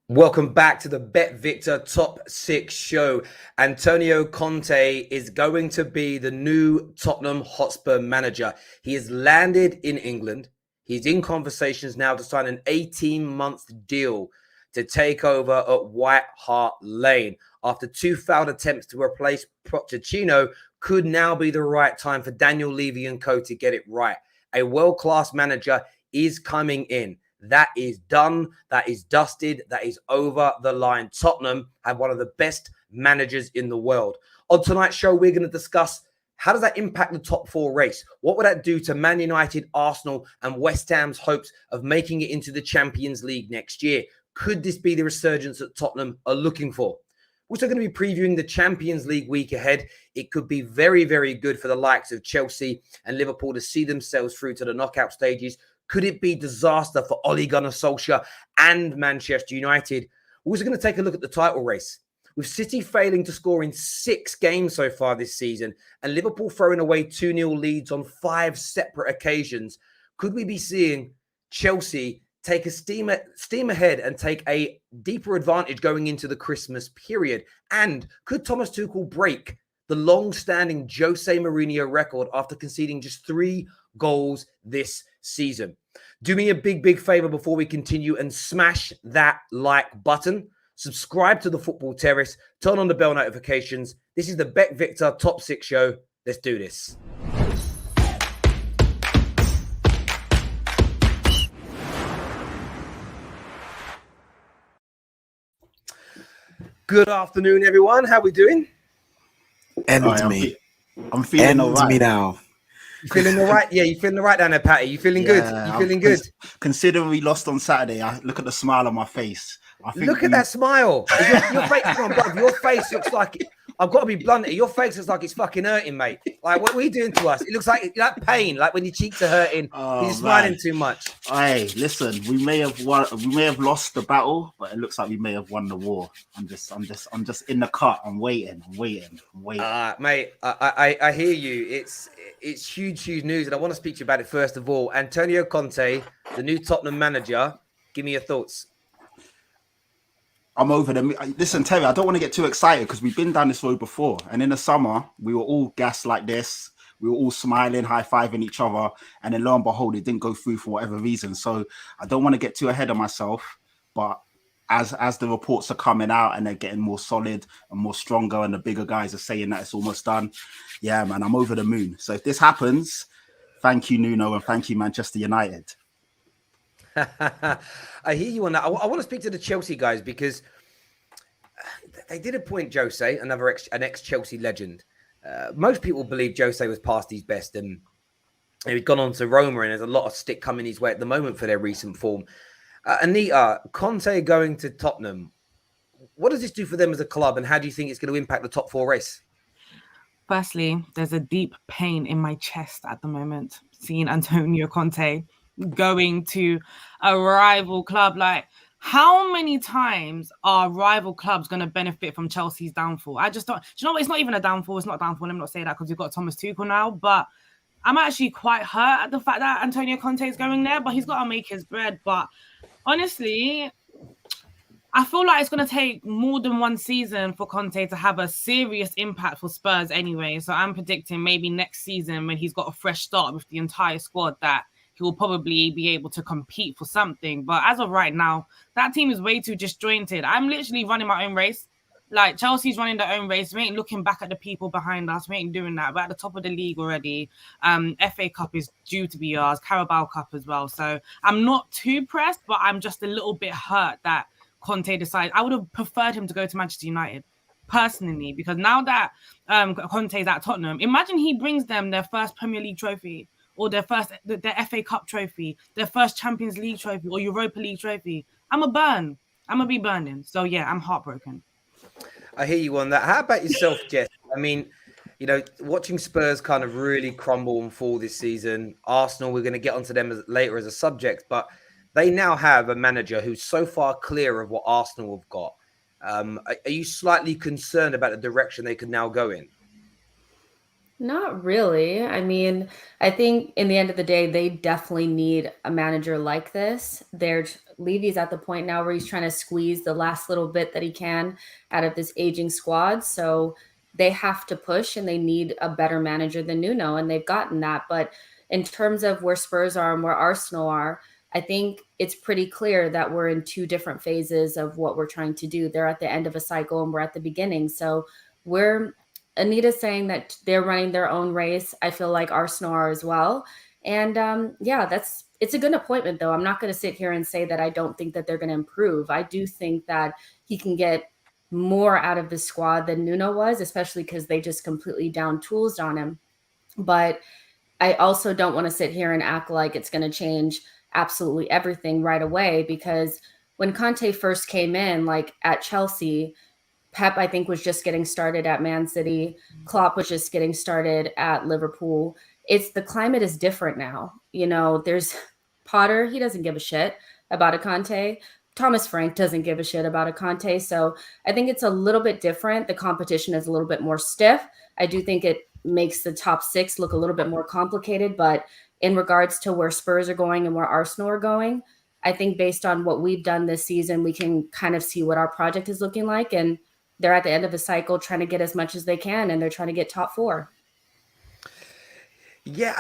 Welcome back to the Bet Victor Top 6 show. Antonio Conte is going to be the new Tottenham Hotspur manager. He has landed in England. He's in conversations now to sign an 18-month deal to take over at White Hart Lane. After two failed attempts to replace Pochettino, could now be the right time for Daniel Levy and co to get it right. A world-class manager is coming in. That is done. That is dusted. That is over the line. Tottenham have one of the best managers in the world. On tonight's show, we're going to discuss how does that impact the top four race? What would that do to Man United, Arsenal, and West Ham's hopes of making it into the Champions League next year? Could this be the resurgence that Tottenham are looking for? We're also going to be previewing the Champions League week ahead. It could be very, very good for the likes of Chelsea and Liverpool to see themselves through to the knockout stages. Could it be disaster for Ole Gunnar Solskjaer and Manchester United? We're also going to take a look at the title race. With City failing to score in 6 games so far this season and Liverpool throwing away 2-0 leads on 5 separate occasions, could we be seeing Chelsea take a steam ahead and take a deeper advantage going into the Christmas period? And could Thomas Tuchel break the long-standing Jose Mourinho record after conceding just 3 goals this season? Do me a big favor before we continue and smash that like button. Subscribe to the Football Terrace. Turn on the bell notifications. This is the Bet Victor Top 6 show. Let's do this. Good afternoon, everyone. How we doing? Me. I'm feeling all right. Me now. You feeling all right? Yeah, you feeling all right down there, Patty? You feeling good? You feeling good? Considering we lost on Saturday, I look at the smile on my face. Look at that smile. Your face, come on, bro, your face looks like I've got to be blunt here. Your face looks like it's fucking hurting, mate. Like, what are you doing to us? It looks like pain, like when your cheeks are hurting. You're smiling too much. Hey, listen, we may have lost the battle, but it looks like we may have won the war. I'm just in the cut. I'm waiting. Mate, I hear you. It's huge news, and I want to speak to you about it first of all. Antonio Conte, the new Tottenham manager. Give me your thoughts. I'm over them. Listen, Terry, I don't want to get too excited because we've been down this road before. And in the summer, we were all gassed like this. We were all smiling, high-fiving each other. And then lo and behold, it didn't go through for whatever reason. So I don't want to get too ahead of myself. But as the reports are coming out and they're getting more solid and more stronger and the bigger guys are saying that it's almost done, yeah, man, I'm over the moon. So if this happens, thank you, Nuno, and thank you, Manchester United. I hear you on that. I want to speak to the Chelsea guys because they did appoint Jose, an ex-Chelsea legend. Most people believe Jose was past his best and he'd gone on to Roma, and there's a lot of stick coming his way at the moment for their recent form. Anita, Conte going to Tottenham, what does this do for them as a club, and how do you think it's going to impact the top 4 race? Firstly, there's a deep pain in my chest at the moment seeing Antonio Conte going to a rival club. Like, how many times are rival clubs going to benefit from Chelsea's downfall? I just don't. Do you know what? It's not even a downfall. It's not a downfall. Let me not say that because we've got Thomas Tuchel now. But I'm actually quite hurt at the fact that Antonio Conte is going there. But he's got to make his bread. But honestly, I feel like it's going to take more than one season for Conte to have a serious impact for Spurs anyway. So I'm predicting maybe next season when he's got a fresh start with the entire squad that he will probably be able to compete for something. But as of right now, that team is way too disjointed. I'm literally running my own race. Like, Chelsea's running their own race. We ain't looking back at the people behind us. We ain't doing that. We're at the top of the league already. FA Cup is due to be ours. Carabao Cup as well. So I'm not too pressed, but I'm just a little bit hurt that Conte decided. I would have preferred him to go to Manchester United personally, because now that Conte's at Tottenham, imagine he brings them their first Premier League trophy, or their FA Cup trophy, their first Champions League trophy, or Europa League trophy. I'm going to be burning. So, yeah, I'm heartbroken. I hear you on that. How about yourself, Jess? I mean, you know, watching Spurs kind of really crumble and fall this season. Arsenal, we're going to get onto them later as a subject, but they now have a manager who's so far clear of what Arsenal have got. Are you slightly concerned about the direction they could now go in? Not really. I mean, I think in the end of the day, they definitely need a manager like this. Levy's at the point now where he's trying to squeeze the last little bit that he can out of this aging squad. So they have to push and they need a better manager than Nuno, and they've gotten that. But in terms of where Spurs are and where Arsenal are, I think it's pretty clear that we're in two different phases of what we're trying to do. They're at the end of a cycle and we're at the beginning. So we're Anita's saying that they're running their own race. I feel like Arsenal are as well. And yeah, it's a good appointment, though. I'm not going to sit here and say that I don't think that they're going to improve. I do think that he can get more out of the squad than Nuno was, especially because they just completely down tools on him. But I also don't want to sit here and act like it's going to change absolutely everything right away, because when Conte first came in, like at Chelsea, Pep, I think, was just getting started at Man City. Klopp was just getting started at Liverpool. The climate is different now. You know, there's Potter, he doesn't give a shit about a Conte. Thomas Frank doesn't give a shit about a Conte. So I think it's a little bit different. The competition is a little bit more stiff. I do think it makes the top six look a little bit more complicated. But in regards to where Spurs are going and where Arsenal are going, I think based on what we've done this season, we can kind of see what our project is looking like. And they're at the end of the cycle trying to get as much as they can, and they're trying to get top four. Yeah,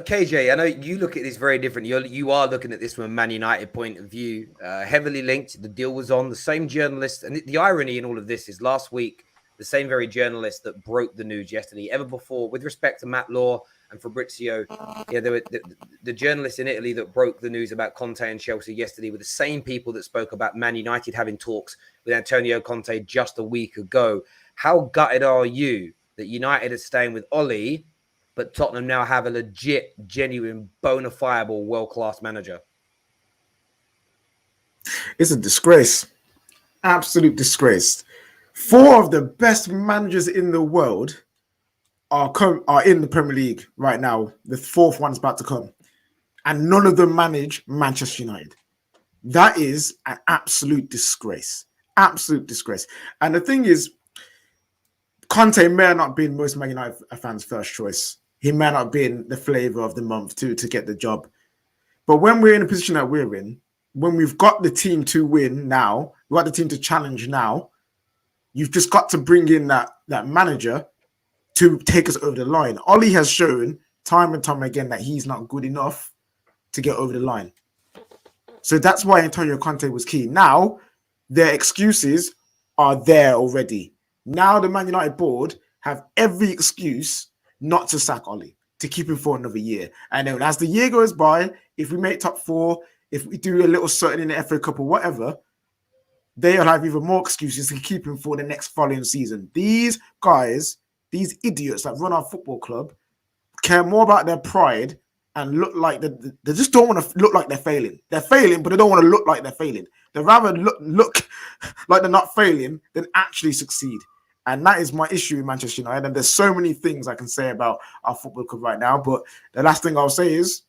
KJ, I know you look at this very different. You are looking at this from a Man United point of view, heavily linked. The deal was on the same journalist, and the irony in all of this is last week, the same very journalist that broke the news yesterday, ever before, with respect to Matt Law and Fabrizio, yeah, there were the journalists in Italy that broke the news about Conte and Chelsea yesterday were the same people that spoke about Man United having talks with Antonio Conte just a week ago. How gutted are you that United is staying with Oli, but Tottenham now have a legit, genuine, bona fide, world-class manager? It's a disgrace. Absolute disgrace. 4 of the best managers in the world are in the Premier League right now. The 4th one's about to come. And none of them manage Manchester United. That is an absolute disgrace. Absolute disgrace. And the thing is, Conte may not have been most Man United fans' first choice. He may not have been the flavour of the month to get the job. But when we're in a position that we're in, when we've got the team to win now, we've got the team to challenge now, you've just got to bring in that manager to take us over the line. Oli has shown time and time again that he's not good enough to get over the line. So that's why Antonio Conte was key. Now, their excuses are there already. Now the Man United board have every excuse not to sack Oli, to keep him for another year. And then as the year goes by, if we make top 4, if we do a little certain in the FA Cup or whatever, they'll have even more excuses to keep him for the next following season. These guys, these idiots that run our football club, care more about their pride and look like they just don't want to look like they're failing. They're failing, but they don't want to look like they're failing. They'd rather look like they're not failing than actually succeed. And that is my issue with Manchester United. And there's so many things I can say about our football club right now. But the last thing I'll say is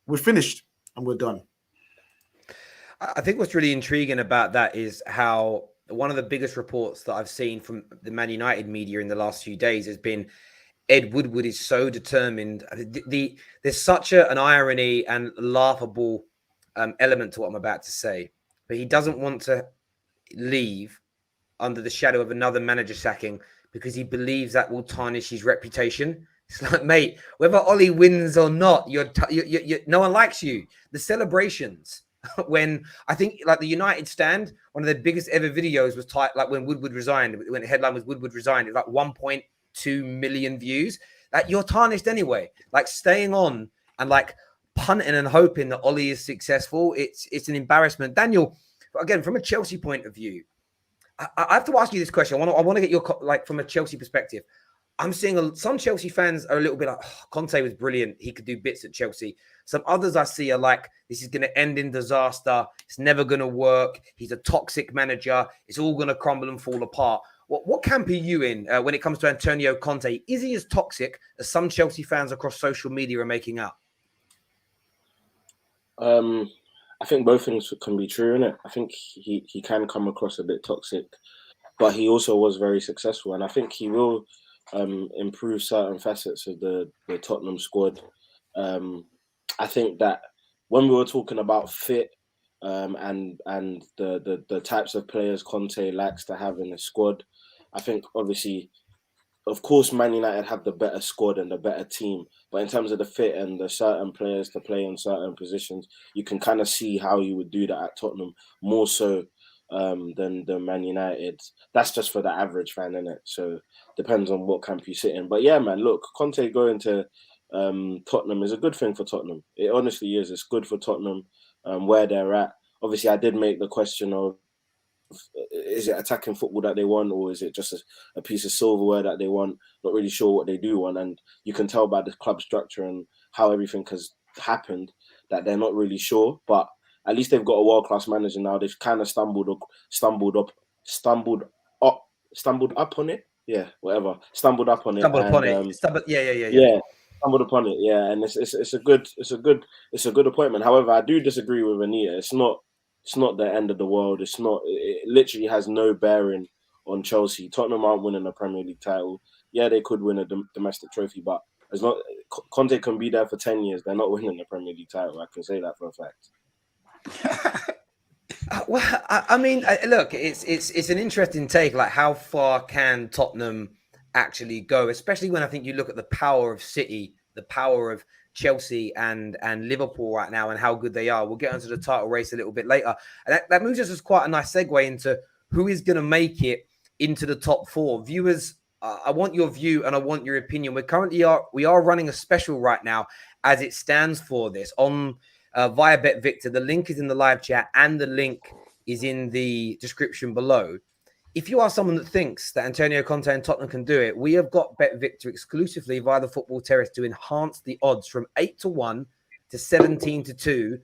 we're finished and we're done. I think what's really intriguing about that is how one of the biggest reports that I've seen from the Man United media in the last few days has been Ed Woodward is so determined. There's such an irony and laughable element to what I'm about to say, but he doesn't want to leave under the shadow of another manager sacking because he believes that will tarnish his reputation. It's like, mate, whether Oli wins or not, you're no one likes you. The celebrations when I think like the United stand, one of their biggest ever videos was like when Woodward resigned, when the headline was Woodward resigned, it was like 1.2 million views. Like you're tarnished anyway. Like staying on and like punting and hoping that Oli is successful, it's an embarrassment. Daniel, again, from a Chelsea point of view, I have to ask you this question. I want to get your, like, from a Chelsea perspective. I'm seeing some Chelsea fans are a little bit like, oh, Conte was brilliant. He could do bits at Chelsea. Some others I see are like, this is going to end in disaster. It's never going to work. He's a toxic manager. It's all going to crumble and fall apart. What camp are you in when it comes to Antonio Conte? Is he as toxic as some Chelsea fans across social media are making out? I think both things can be true, innit? I think he can come across a bit toxic, but he also was very successful. And I think he will improve certain facets of the Tottenham squad. I think that when we were talking about fit and the types of players Conte likes to have in the squad, I think obviously, of course, Man United have the better squad and the better team. But in terms of the fit and the certain players to play in certain positions, you can kind of see how you would do that at Tottenham more so than Man United. That's just for the average fan, innit? So depends on what camp you sit in. But yeah, man, look, Conte going to Tottenham is a good thing for Tottenham. It honestly is. It's good for Tottenham where they're at. Obviously, I did make the question of, is it attacking football that they want, or is it just a piece of silverware that they want? Not really sure what they do want, and you can tell by the club structure and how everything has happened that they're not really sure. But at least they've got a world-class manager now. They've kind of stumbled up on it. Yeah, whatever. Stumbled up on it. Stumbled upon it. Yeah. Stumbled upon it. Yeah, and it's a good appointment. However, I do disagree with Anita. It's not the end of the world. It literally has no bearing on Chelsea. Tottenham aren't winning a Premier League title. Yeah, they could win a domestic trophy, but as long Conte can be there for 10 years, they're not winning the Premier League title. I can say that for a fact. Well, I mean, look, it's an interesting take. Like, how far can Tottenham actually go? Especially when I think you look at the power of City, the power of Chelsea and Liverpool right now, and how good they are. We'll get onto the title race a little bit later, and that moves us as quite a nice segue into who is going to make it into the top four. Viewers, I want your view and I want your opinion. We are running a special right now as it stands for this on via BetVictor. The link is in the live chat and the link is in the description below. If you are someone that thinks that Antonio Conte and Tottenham can do it, we have got BetVictor exclusively via the Football Terrace to enhance the odds from 8-1 to 17-2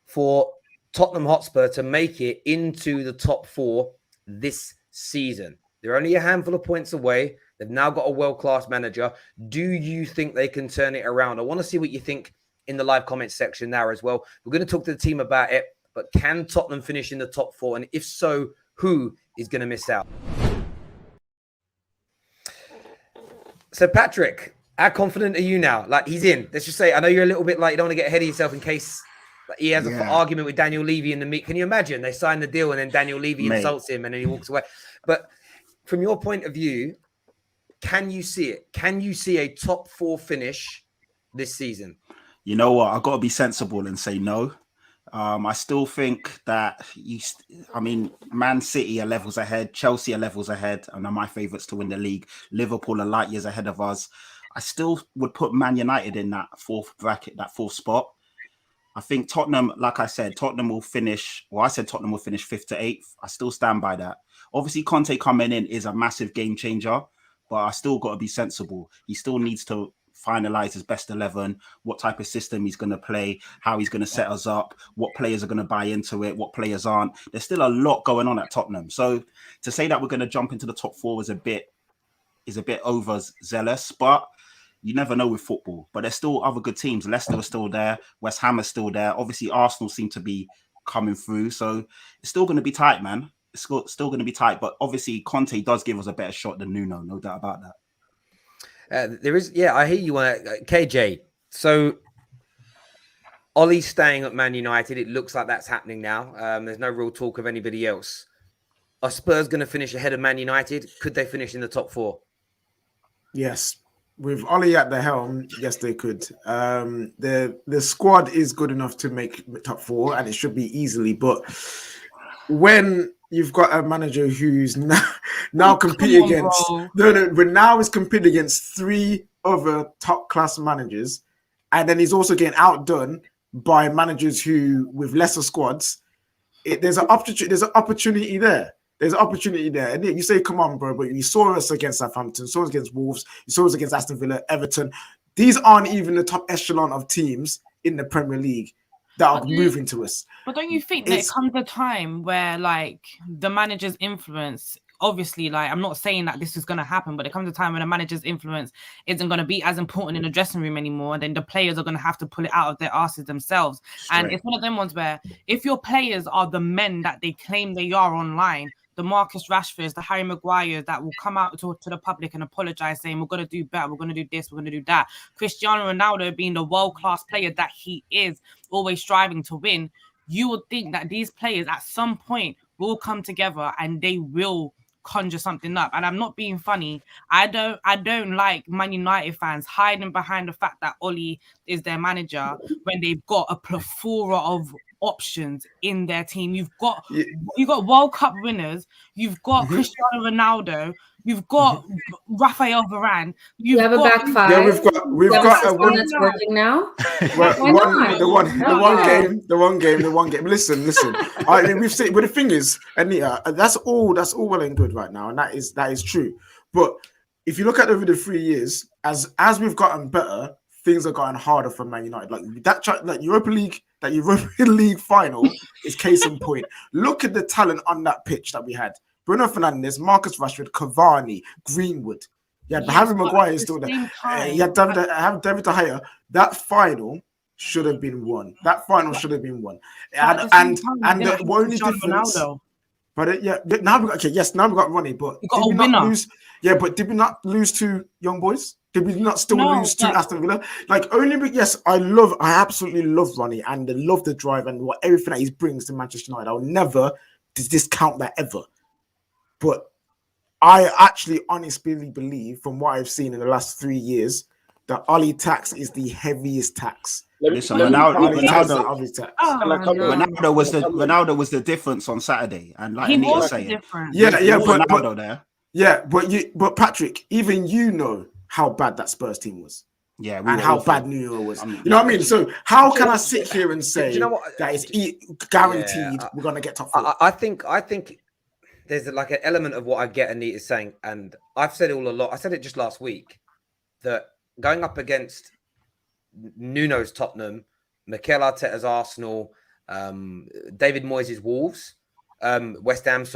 for Tottenham Hotspur to make it into the top four this season. They're only a handful of points away. They've now got a world-class manager. Do you think they can turn it around? I want to see what you think in the live comments section now as well. We're going to talk to the team about it, but can Tottenham finish in the top four? And if so, who is going to miss out? So, Patrick, how confident are you now? Like, he's in. Let's just say, I know you're a little bit like, you don't want to get ahead of yourself in case he has an argument with Daniel Levy in the meet. Can you imagine? They sign the deal and then Daniel Levy insults him and then he walks away. But from your point of view, can you see it? Can you see a top four finish this season? You know what? I've got to be sensible and say no. I still think that Man City are levels ahead, Chelsea are levels ahead, and are my favourites to win the league. Liverpool are light years ahead of us. I still would put Man United in that fourth bracket, that fourth spot. I think Tottenham, like I said, Tottenham will finish 5th to 8th. I still stand by that. Obviously, Conte coming in is a massive game changer, but I still got to be sensible. He still needs to finalize his best 11, what type of system he's going to play, how he's going to set us up, what players are going to buy into it, what players aren't. There's still a lot going on at Tottenham. So to say that we're going to jump into the top four is a bit overzealous, but you never know with football. But there's still other good teams. Leicester are still there. West Ham is still there. Obviously, Arsenal seem to be coming through. So it's still going to be tight, man. It's still going to be tight. But obviously, Conte does give us a better shot than Nuno. No doubt about that. There is, I hear you on KJ. So Ollie's staying at Man United. It looks like that's happening now. There's no real talk of anybody else. Are Spurs going to finish ahead of Man United? Could they finish in the top four? Yes. With Ollie at the helm, yes, they could. The squad is good enough to make top four, and it should be easily. But when you've got a manager who's now competing against but now is competing against 3 other top class managers, and then he's also getting outdone by managers who with lesser squads. There's an opportunity there. There's an opportunity there. And you say, come on, bro, but you saw us against Southampton, you saw us against Wolves, you saw us against Aston Villa, Everton. These aren't even the top echelon of teams in the Premier League that are moving to us. But don't you think there comes a time where, like, the manager's influence, obviously, like, I'm not saying that this is going to happen, but there comes a time when the manager's influence isn't going to be as important in the dressing room anymore, and then the players are going to have to pull it out of their asses themselves. Straight. And it's one of them ones where if your players are the men that they claim they are online, the Marcus Rashfords, the Harry Maguires that will come out to the public and apologize, saying we're going to do better, we're going to do this, we're going to do that. Cristiano Ronaldo being the world-class player that he is, always striving to win, you would think that these players at some point will come together and they will conjure something up. And I'm not being funny. I don't like Man United fans hiding behind the fact that Oli is their manager when they've got a plethora of options in their team. You've got World Cup winners, you've got Cristiano Ronaldo, you've got Rafael Varane, you have a back five. Yeah, we've got a one that's working now. The one game. Listen. I mean, we've seen, but the thing is, Anita, that's all well and good right now, and that is true. But if you look at over the 3 years, as we've gotten better, things have gotten harder for Man United. Like Europa League final is case in point. Look at the talent on that pitch that we had. Bruno Fernandes, Marcus Rashford, Cavani, Greenwood. Yeah, Harry Maguire is still there. You had David De Gea. That final should have been won. And the only difference. But now we got Ronnie, but did we not lose? Yeah, but did we not lose to young boys? Did we not still lose to Aston Villa? I absolutely love Ronnie and love the drive and everything that he brings to Manchester United. I'll never discount that ever. But I actually honestly believe, from what I've seen in the last 3 years, that Oli tax is the heaviest tax. Ronaldo was the difference on Saturday, and like Anita was saying, but Patrick, even you know how bad that Spurs team was. Yeah, and how bad Nuno was. You know what I mean? So how can I sit here and say that it's guaranteed we're gonna get top 4? I think there's like an element of what I get Anita saying, and I've said it all along. I said it just last week that going up against Nuno's Tottenham, Mikel Arteta's Arsenal, David Moyes' Wolves, West Ham,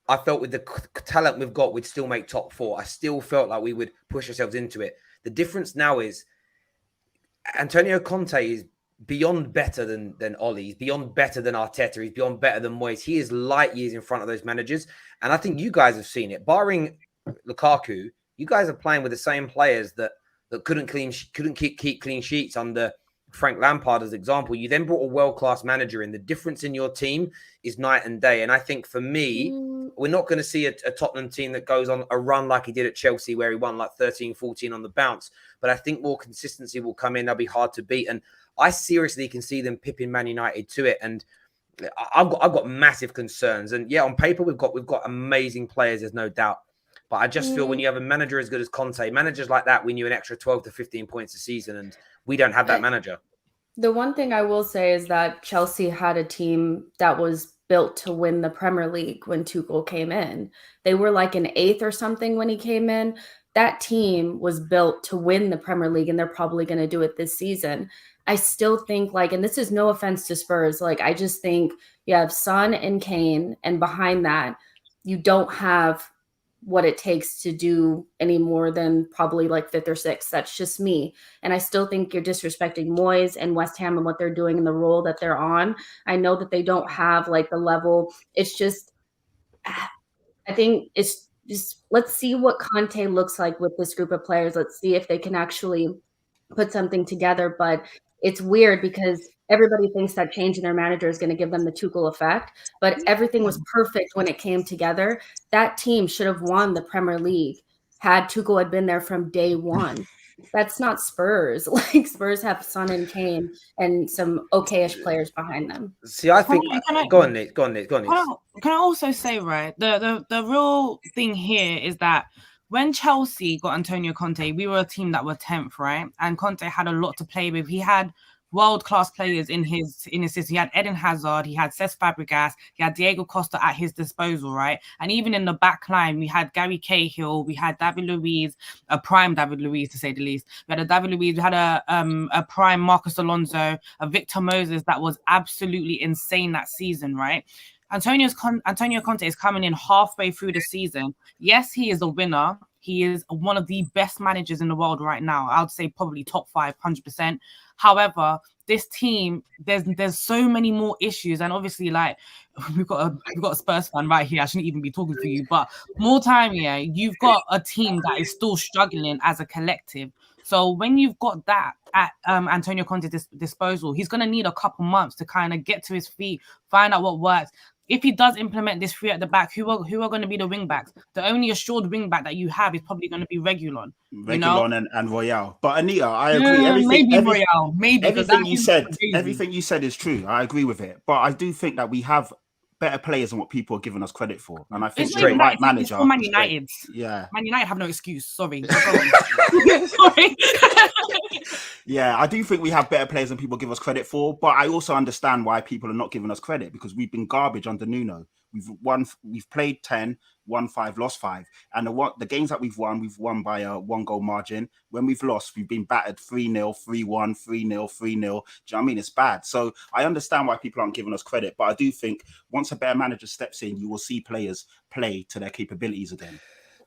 I felt with the talent we've got, we'd still make top 4. I still felt like we would push ourselves into it. The difference now is Antonio Conte is beyond better than Oli. He's beyond better than Arteta. He's beyond better than Moyes. He is light years in front of those managers. And I think you guys have seen it. Barring Lukaku, you guys are playing with the same players that couldn't keep clean sheets under Frank Lampard as example. You then brought a world-class manager in. The difference in your team is night and day. And I think for me, we're not going to see a Tottenham team that goes on a run like he did at Chelsea, where he won like 13, 14 on the bounce. But I think more consistency will come in. They'll be hard to beat. And I seriously can see them pipping Man United to it. And I've got massive concerns. And yeah, on paper, we've got amazing players. There's no doubt. But I just feel when you have a manager as good as Conte, managers like that win you an extra 12 to 15 points a season. And we don't have that manager. The one thing I will say is that Chelsea had a team that was built to win the Premier League when Tuchel came in. They were like an 8th or something when he came in. That team was built to win the Premier League, and they're probably going to do it this season. I still think and this is no offense to Spurs, I just think you have Son and Kane, and behind that, you don't have what it takes to do any more than probably 5th or 6th. That's just me. And I still think you're disrespecting Moyes and West Ham and what they're doing in the role that they're on. I know that they don't have the level. It's just, I think it's just, let's see what Conte looks like with this group of players. Let's see if they can actually put something together. But it's weird because everybody thinks that changing their manager is going to give them the Tuchel effect, but everything was perfect when it came together. That team should have won the Premier League had Tuchel had been there from day one. That's not Spurs. Spurs have Son and Kane and some okay-ish players behind them. See, I think go on, Nick. Can I also say, right, the real thing here is that when Chelsea got Antonio Conte, we were a team that were 10th, right? And Conte had a lot to play with. He had world-class players in his system. He had Eden Hazard, he had Cesc Fabregas, he had Diego Costa at his disposal, right? And even in the back line, we had Gary Cahill, we had David Luiz, a prime David Luiz to say the least. We had a David Luiz, we had a prime Marcus Alonso, a Victor Moses that was absolutely insane that season, right? Antonio Conte is coming in halfway through the season. Yes, he is a winner. He is one of the best managers in the world right now. I would say probably top 5, 100%. However, this team, there's so many more issues, and obviously, like we've got a Spurs fan right here. I shouldn't even be talking to you, but more time, yeah, you've got a team that is still struggling as a collective. So when you've got that at Antonio Conte's disposal, he's going to need a couple months to kind of get to his feet, find out what works. If he does implement this 3 at the back, who are going to be the wing backs? The only assured wing back that you have is probably going to be Reguilon. And Royale. But Anita, I agree. Maybe Royale. Maybe everything you said is true. I agree with it. But I do think that we have better players than what people are giving us credit for. And I think it's the right manager. It's for Man United. Yeah. Man United have no excuse. Sorry. Sorry. Yeah, I do think we have better players than people give us credit for, but I also understand why people are not giving us credit, because we've been garbage under Nuno. We've played 10, won 5, lost 5. And the games that we've won by a 1-goal margin. When we've lost, we've been battered 3-0, 3-1, 3-0, 3-0. Do you know what I mean? It's bad. So I understand why people aren't giving us credit, but I do think once a better manager steps in, you will see players play to their capabilities again.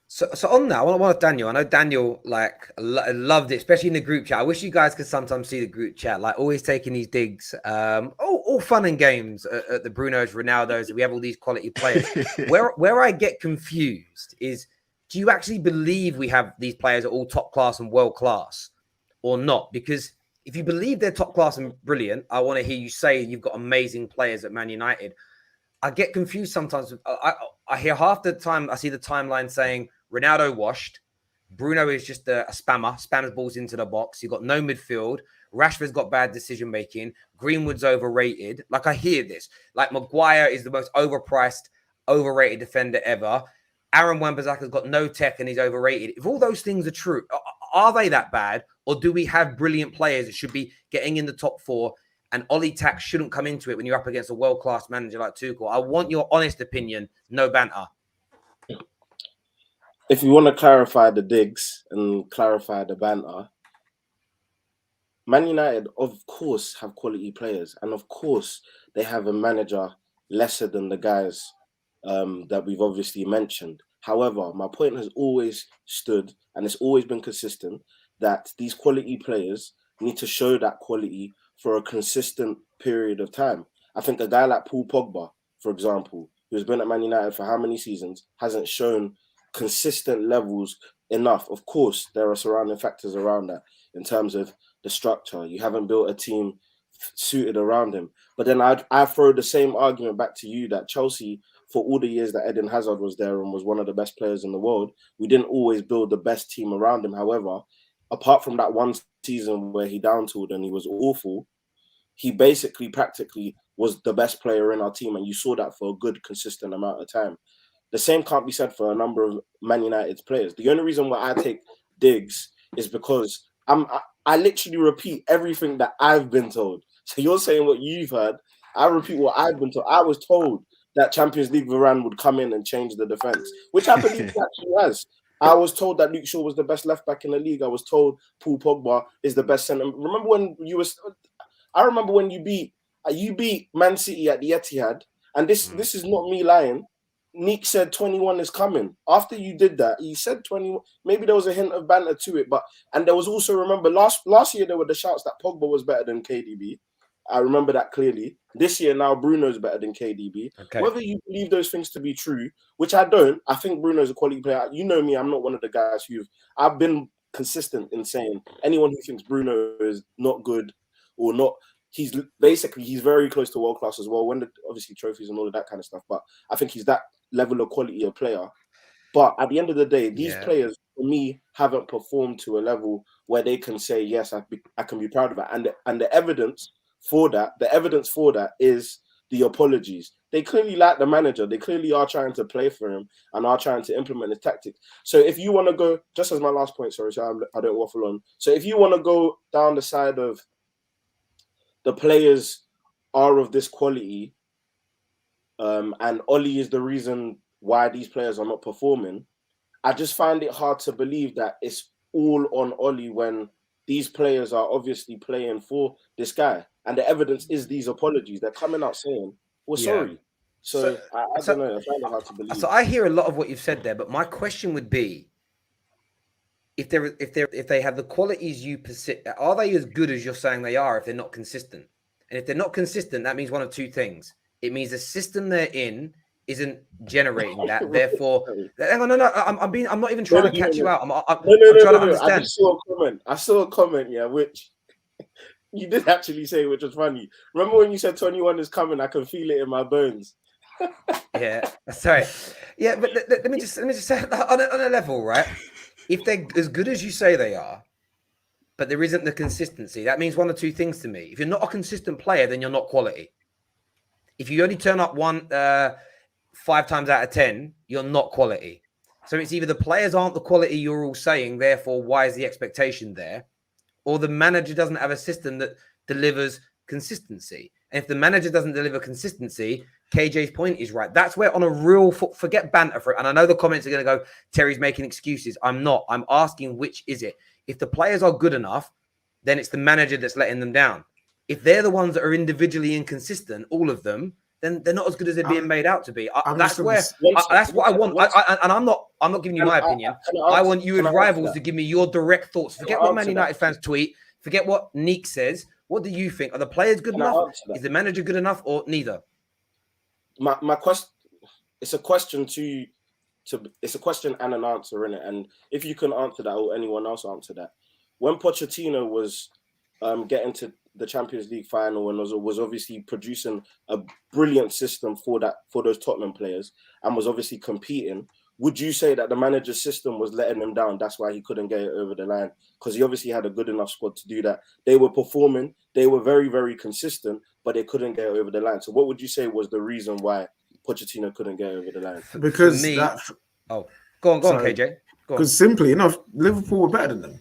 So on that, I want Daniel. I know Daniel loved it, especially in the group chat. I wish you guys could sometimes see the group chat, like always taking these digs. All fun and games at the Brunos, Ronaldos. We have all these quality players. Where I get confused is, do you actually believe we have these players are all top class and world class, or not? Because if you believe they're top class and brilliant, I want to hear you say you've got amazing players at Man United. I get confused sometimes. I hear half the time, I see the timeline saying Ronaldo washed, Bruno is just a spammer, spams balls into the box. You've got no midfield. Rashford's got bad decision making. Greenwood's overrated. Like, I hear this. Like, Maguire is the most overpriced, overrated defender ever. Aaron Wan-Bissaka's got no tech and he's overrated. If all those things are true, are they that bad? Or do we have brilliant players that should be getting in the top 4? And Ollie Tack shouldn't come into it when you're up against a world-class manager like Tuchel. I want your honest opinion, no banter. If you want to clarify the digs and clarify the banter, Man United, of course, have quality players. And of course, they have a manager lesser than the guys that we've obviously mentioned. However, my point has always stood, and it's always been consistent, that these quality players need to show that quality for a consistent period of time. I think a guy like Paul Pogba, for example, who's been at Man United for how many seasons, hasn't shown consistent levels enough. Of course, there are surrounding factors around that in terms of the structure. You haven't built a team suited around him. But then I throw the same argument back to you that Chelsea, for all the years that Eden Hazard was there and was one of the best players in the world, we didn't always build the best team around him. However, apart from that one season where he down-tooled and he was awful, he basically practically was the best player in our team, and you saw that for a good, consistent amount of time. The same can't be said for a number of Man United's players. The only reason why I take digs is because I literally repeat everything that I've been told. So you're saying what you've heard. I repeat what I've been told. I was told that Champions League Varane would come in and change the defense, which I believe he actually has. I was told that Luke Shaw was the best left back in the league. I was told Paul Pogba is the best centre. Remember when I remember when you beat Man City at the Etihad, and this is not me lying. Nick said 21 is coming. After you did that, he said 21. Maybe there was a hint of banter to it, and there was also, remember, last year there were the shouts that Pogba was better than KDB. I remember that clearly. This year now, Bruno's better than KDB. Okay. Whether you believe those things to be true, which I don't, I think Bruno's a quality player. You know me, I'm not one of the guys I've been consistent in saying anyone who thinks Bruno is not good or not, he's very close to world class as well. When obviously trophies and all of that kind of stuff, but I think he's that level of quality of player. But at the end of the day, these players for me haven't performed to a level where they can say, yes, I can be proud of it. And the evidence for that is the apologies. They clearly like the manager. They clearly are trying to play for him and are trying to implement his tactics. So if you want to go, just as my last point, sorry, so I don't waffle on. So if you want to go down the side of the players are of this quality, and Ollie is the reason why these players are not performing, I just find it hard to believe that it's all on Ollie when these players are obviously playing for this guy. And the evidence is these apologies. They're coming out saying, we're sorry. So I don't know. I find it hard to believe. So I hear a lot of what you've said there, but my question would be, if they have the qualities you perceive, are they as good as you're saying they are if they're not consistent? And if they're not consistent, that means one of two things. It means the system they're in isn't generating that. Therefore, hang on, no, I'm not even trying to catch you out. I'm trying to understand. I just saw a comment. I saw a comment, yeah, which you did actually say, which was funny. Remember when you said 21 is coming? I can feel it in my bones. Yeah, sorry. Yeah, but let me just say on a level, right? If they're as good as you say they are, but there isn't the consistency, that means one or two things to me. If you're not a consistent player, then you're not quality. If you only turn up 5 times out of 10, you're not quality. So it's either the players aren't the quality you're all saying, therefore, why is the expectation there? Or the manager doesn't have a system that delivers consistency. And if the manager doesn't deliver consistency, KJ's point is right. That's where on a real, forget banter for it. And I know the comments are going to go, Terry's making excuses. I'm not. I'm asking which is it. If the players are good enough, then it's the manager that's letting them down. If they're the ones that are individually inconsistent, all of them, then they're not as good as they're being made out to be. That's what I want. And I'm not giving you my opinion. I want you as rivals to give me your direct thoughts. Forget what Man United fans tweet. Forget what Neek says. What do you think? Are the players good enough? Is the manager good enough, or neither? My question. It's a question it's a question and an answer, innit? And if you can answer that, or anyone else answer that, when Pochettino was getting to the Champions League final and was obviously producing a brilliant system for those Tottenham players and was obviously competing, would you say that the manager's system was letting them down? That's why he couldn't get it over the line, because he obviously had a good enough squad to do that. They were performing, they were very, very consistent, but they couldn't get it over the line. So what would you say was the reason why Pochettino couldn't get over the line? Because go on, KJ. Because simply enough, Liverpool were better than them.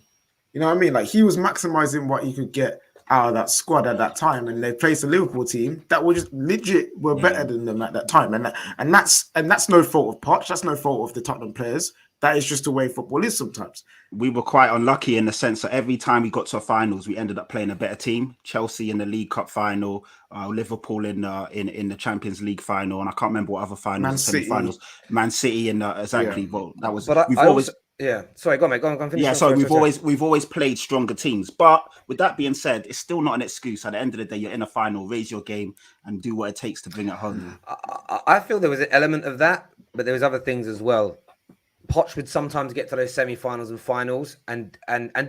You know what I mean? Like, he was maximizing what he could get out of that squad at that time, and they placed a Liverpool team that were just legit better than them at that time, and that's no fault of Poch. That's no fault of the Tottenham players. That is just the way football is sometimes. We were quite unlucky in the sense that every time we got to finals, we ended up playing a better team. Chelsea in the League Cup final, Liverpool in the Champions League final, and I can't remember what other finals, semi-finals. Man City in exactly. Yeah. Well, that was. But sorry, go on, mate. Go on. Yeah, sorry. We've always played stronger teams, but with that being said, it's still not an excuse. At the end of the day, you're in a final. Raise your game and do what it takes to bring it home. I feel there was an element of that, but there was other things as well. Poch would sometimes get to those semi-finals and finals and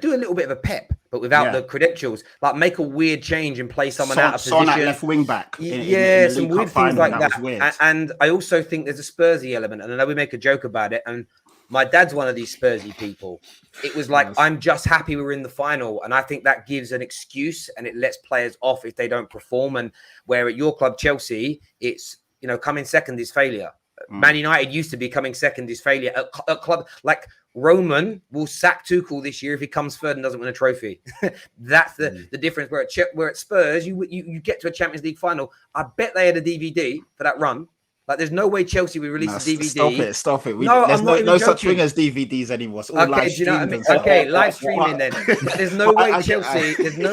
do a little bit of a pep, but without the credentials. Like, make a weird change and play someone out of position. At left wing back. In some weird things like that. And I also think there's a Spursy element, and I know we make a joke about it. And my dad's one of these Spursy people. It was like, I'm just happy we're in the final. And I think that gives an excuse and it lets players off if they don't perform. And where at your club, Chelsea, it's, coming second is failure. Man United used to be coming second is failure. At club like Roman will sack Tuchel this year if he comes third and doesn't win a trophy. That's the difference. Where at Spurs, you get to a Champions League final. I bet they had a DVD for that run. Like, there's no way Chelsea would release a DVD. Stop it. There's no such thing as DVDs anymore. It's all live streaming. Okay, live streaming then. There's no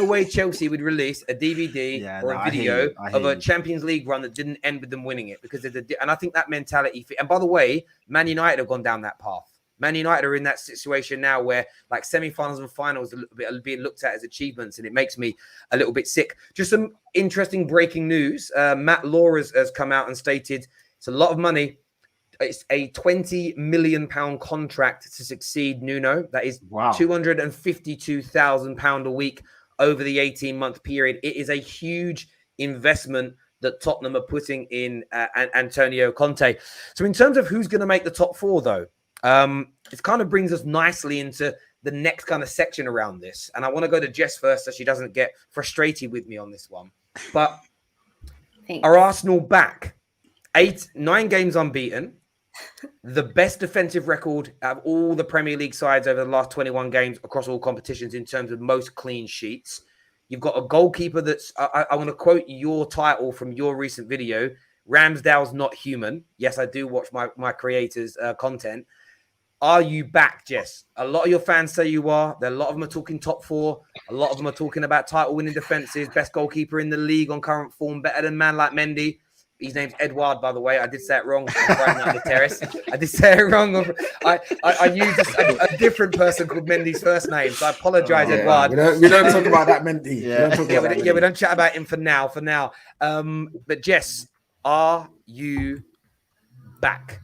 way Chelsea would release a DVD or a video of a Champions League run that didn't end with them winning it, because and I think that mentality. And by the way, Man United have gone down that path. Man United are in that situation now where, like, semi-finals and finals are being looked at as achievements, and it makes me a little bit sick. Just some interesting breaking news. Matt Law has come out and stated it's a lot of money. It's a £20 million contract to succeed Nuno. That is £252,000 a week over the 18-month period. It is a huge investment that Tottenham are putting in Antonio Conte. So in terms of who's going to make the top four, though, it kind of brings us nicely into the next kind of section around this. And I want to go to Jess first so she doesn't get frustrated with me on this one. But are Arsenal back? 9 games unbeaten, the best defensive record of all the Premier League sides over the last 21 games across all competitions in terms of most clean sheets. You've got a goalkeeper that's, I want to quote your title from your recent video, Ramsdale's not human. Yes, I do watch my creators' content. Are you back, Jess? A lot of your fans say you are. A lot of them are talking top 4. A lot of them are talking about title-winning defenses, best goalkeeper in the league on current form, better than man like Mendy. His name's Edouard, by the way. I did say it wrong. On Friday Night on the Terrace. I did say it wrong. I used a different person called Mendy's first name, so I apologise, Edouard. We don't talk about that, Mendy. We don't chat about him for now. But Jess, are you back?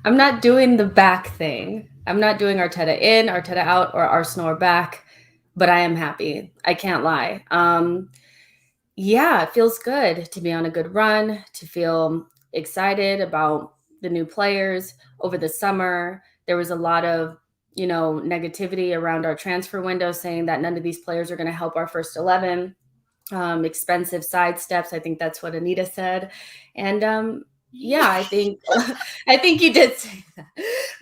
I'm not doing the back thing. I'm not doing Arteta in, Arteta out, or Arsenal are back, but I am happy. I can't lie. Yeah, it feels good to be on a good run, to feel excited about the new players. Over the summer, there was a lot of, negativity around our transfer window, saying that none of these players are going to help our first 11. Expensive sidesteps. I think that's what Anita said. And yeah, I think you did say that.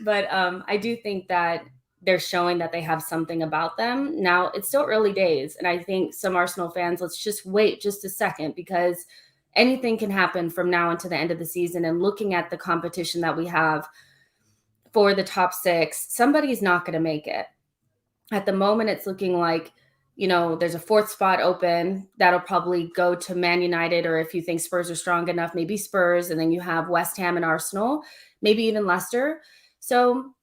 But I do think that they're showing that they have something about them. Now, it's still early days, and I think some Arsenal fans, let's just wait just a second, because anything can happen from now until the end of the season. And looking at the competition that we have for the top 6, somebody's not going to make it. At the moment, it's looking like, there's a 4th spot open that'll probably go to Man United, or if you think Spurs are strong enough, maybe Spurs, and then you have West Ham and Arsenal, maybe even Leicester. So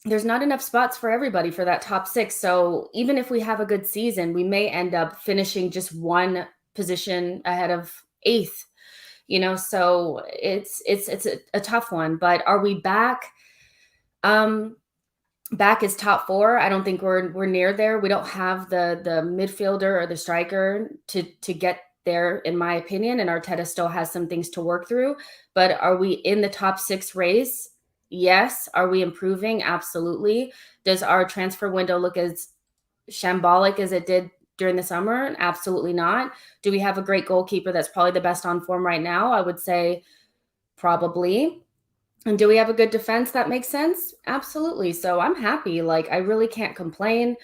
there's not enough spots for everybody for that top 6. So even if we have a good season, we may end up finishing just one position ahead of 8th, so it's a tough one. But are we back? Back is top 4. I don't think we're near there. We don't have the midfielder or the striker to get there, in my opinion, and Arteta still has some things to work through. But are we in the top 6 race? Yes. Are we improving? Absolutely. Does our transfer window look as shambolic as it did during the summer? Absolutely not. Do we have a great goalkeeper that's probably the best on form right now? I would say probably. And do we have a good defense that makes sense? Absolutely. So I'm happy. I really can't complain.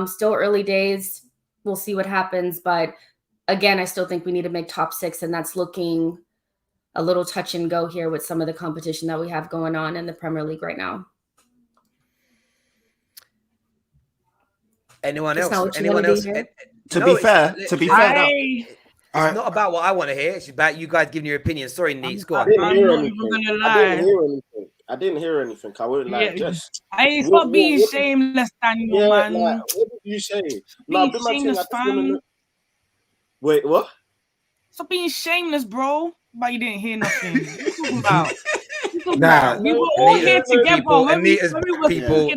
Still early days. We'll see what happens. But again, I still think we need to make top 6, and that's looking a little touch and go here with some of the competition that we have going on in the Premier League right now. Anyone else? To be fair, it's not about what I want to hear. It's about you guys giving your opinion. Sorry, Neeks, go on. I didn't hear anything. I wouldn't lie. Just stop being shameless, Daniel, man. What did you say? Shameless, fam. Wait, what? Stop being shameless, bro. But you didn't hear nothing. What are you talking about? Nah, we were all here together.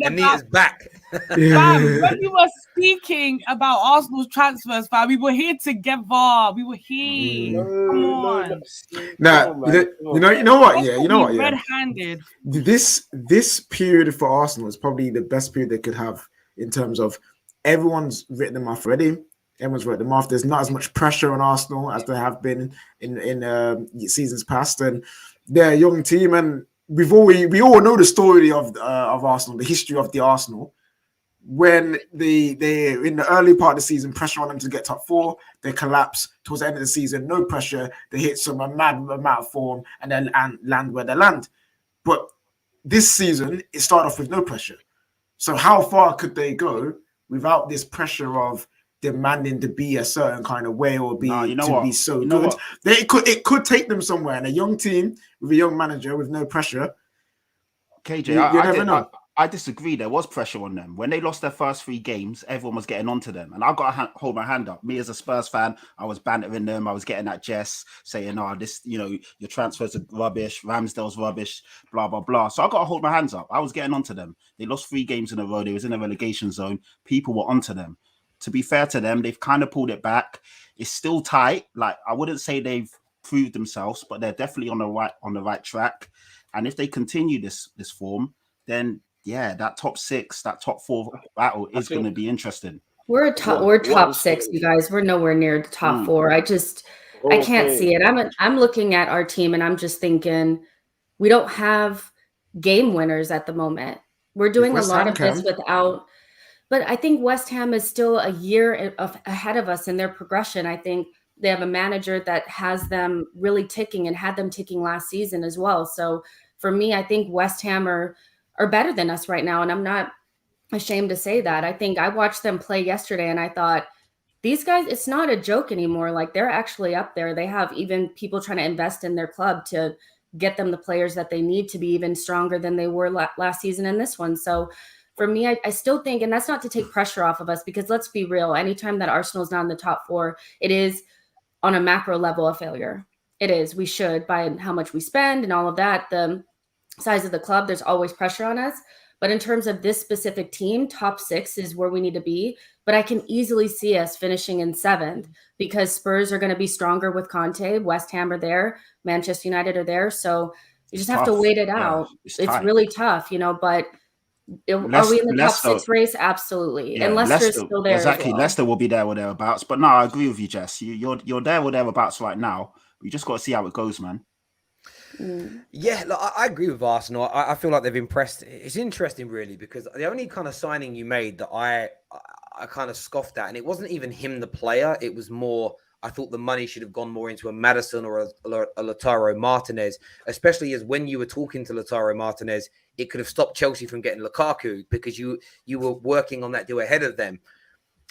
Anita's back. Fam, when we were speaking about Arsenal's transfers, fam, we were here together. We were here. Come on. You know what? Yeah, you know what? Yeah. Red-handed. This period for Arsenal is probably the best period they could have in terms of everyone's written them off already. Everyone's written them off. There's not as much pressure on Arsenal as there have been in seasons past, and they're a young team. And we all know the story of Arsenal, the history of the Arsenal. When they're in the early part of the season, pressure on them to get top 4, they collapse towards the end of the season. No pressure, they hit some mad amount of form and then land where they land. But this season, it started off with no pressure. So how far could they go without this pressure of demanding to be a certain kind of way or be be so good? It could take them somewhere. And a young team with a young manager with no pressure. KJ, you never know. I disagree. There was pressure on them. When they lost their first 3 games, everyone was getting onto them. And I've got to hold my hand up. Me as a Spurs fan, I was bantering them. I was getting at Jess saying, your transfers are rubbish. Ramsdale's rubbish, blah, blah, blah. So I got to hold my hands up. I was getting onto them. They lost 3 games in a row. They was in a relegation zone. People were onto them. To be fair to them, they've kind of pulled it back. It's still tight. I wouldn't say they've proved themselves, but they're definitely on the right track. And if they continue this form, then that top 6, that top 4 battle is going to be interesting. We're top 6, you guys. We're nowhere near the top 4. I can't see it. I'm looking at our team and I'm just thinking we don't have game winners at the moment. We're doing a lot of this without. But I think West Ham is still a year ahead of us in their progression. I think they have a manager that has them really ticking and had them ticking last season as well. So for me, I think West Ham are better than us right now. And I'm not ashamed to say that. I think I watched them play yesterday and I thought, these guys, it's not a joke anymore. Like, they're actually up there. They have even people trying to invest in their club to get them the players that they need to be even stronger than they were last season in this one. So for me, I still think, and that's not to take pressure off of us, because let's be real, anytime that Arsenal's not in the top 4, it is on a macro level a failure. It is. We should, by how much we spend and all of that, the size of the club, there's always pressure on us. But in terms of this specific team, top 6 is where we need to be. But I can easily see us finishing in 7th, because Spurs are going to be stronger with Conte. West Ham are there. Manchester United are there. So you just have to wait it out. It's really tough, you know, but are we in the top 6 race? Absolutely. Yeah, and Leicester is still there. Exactly. Well. Leicester will be there or thereabouts. But no, I agree with you, Jess. You're there or thereabouts right now. You just got to see how it goes, man. Yeah, look, I agree with Arsenal. I feel like they've impressed. It's interesting, really, because the only kind of signing you made that I kind of scoffed at, and it wasn't even him, the player. It was more, I thought the money should have gone more into a Maddison or a Lautaro Martinez, especially as when you were talking to Lautaro Martinez, it could have stopped Chelsea from getting Lukaku because you were working on that deal ahead of them.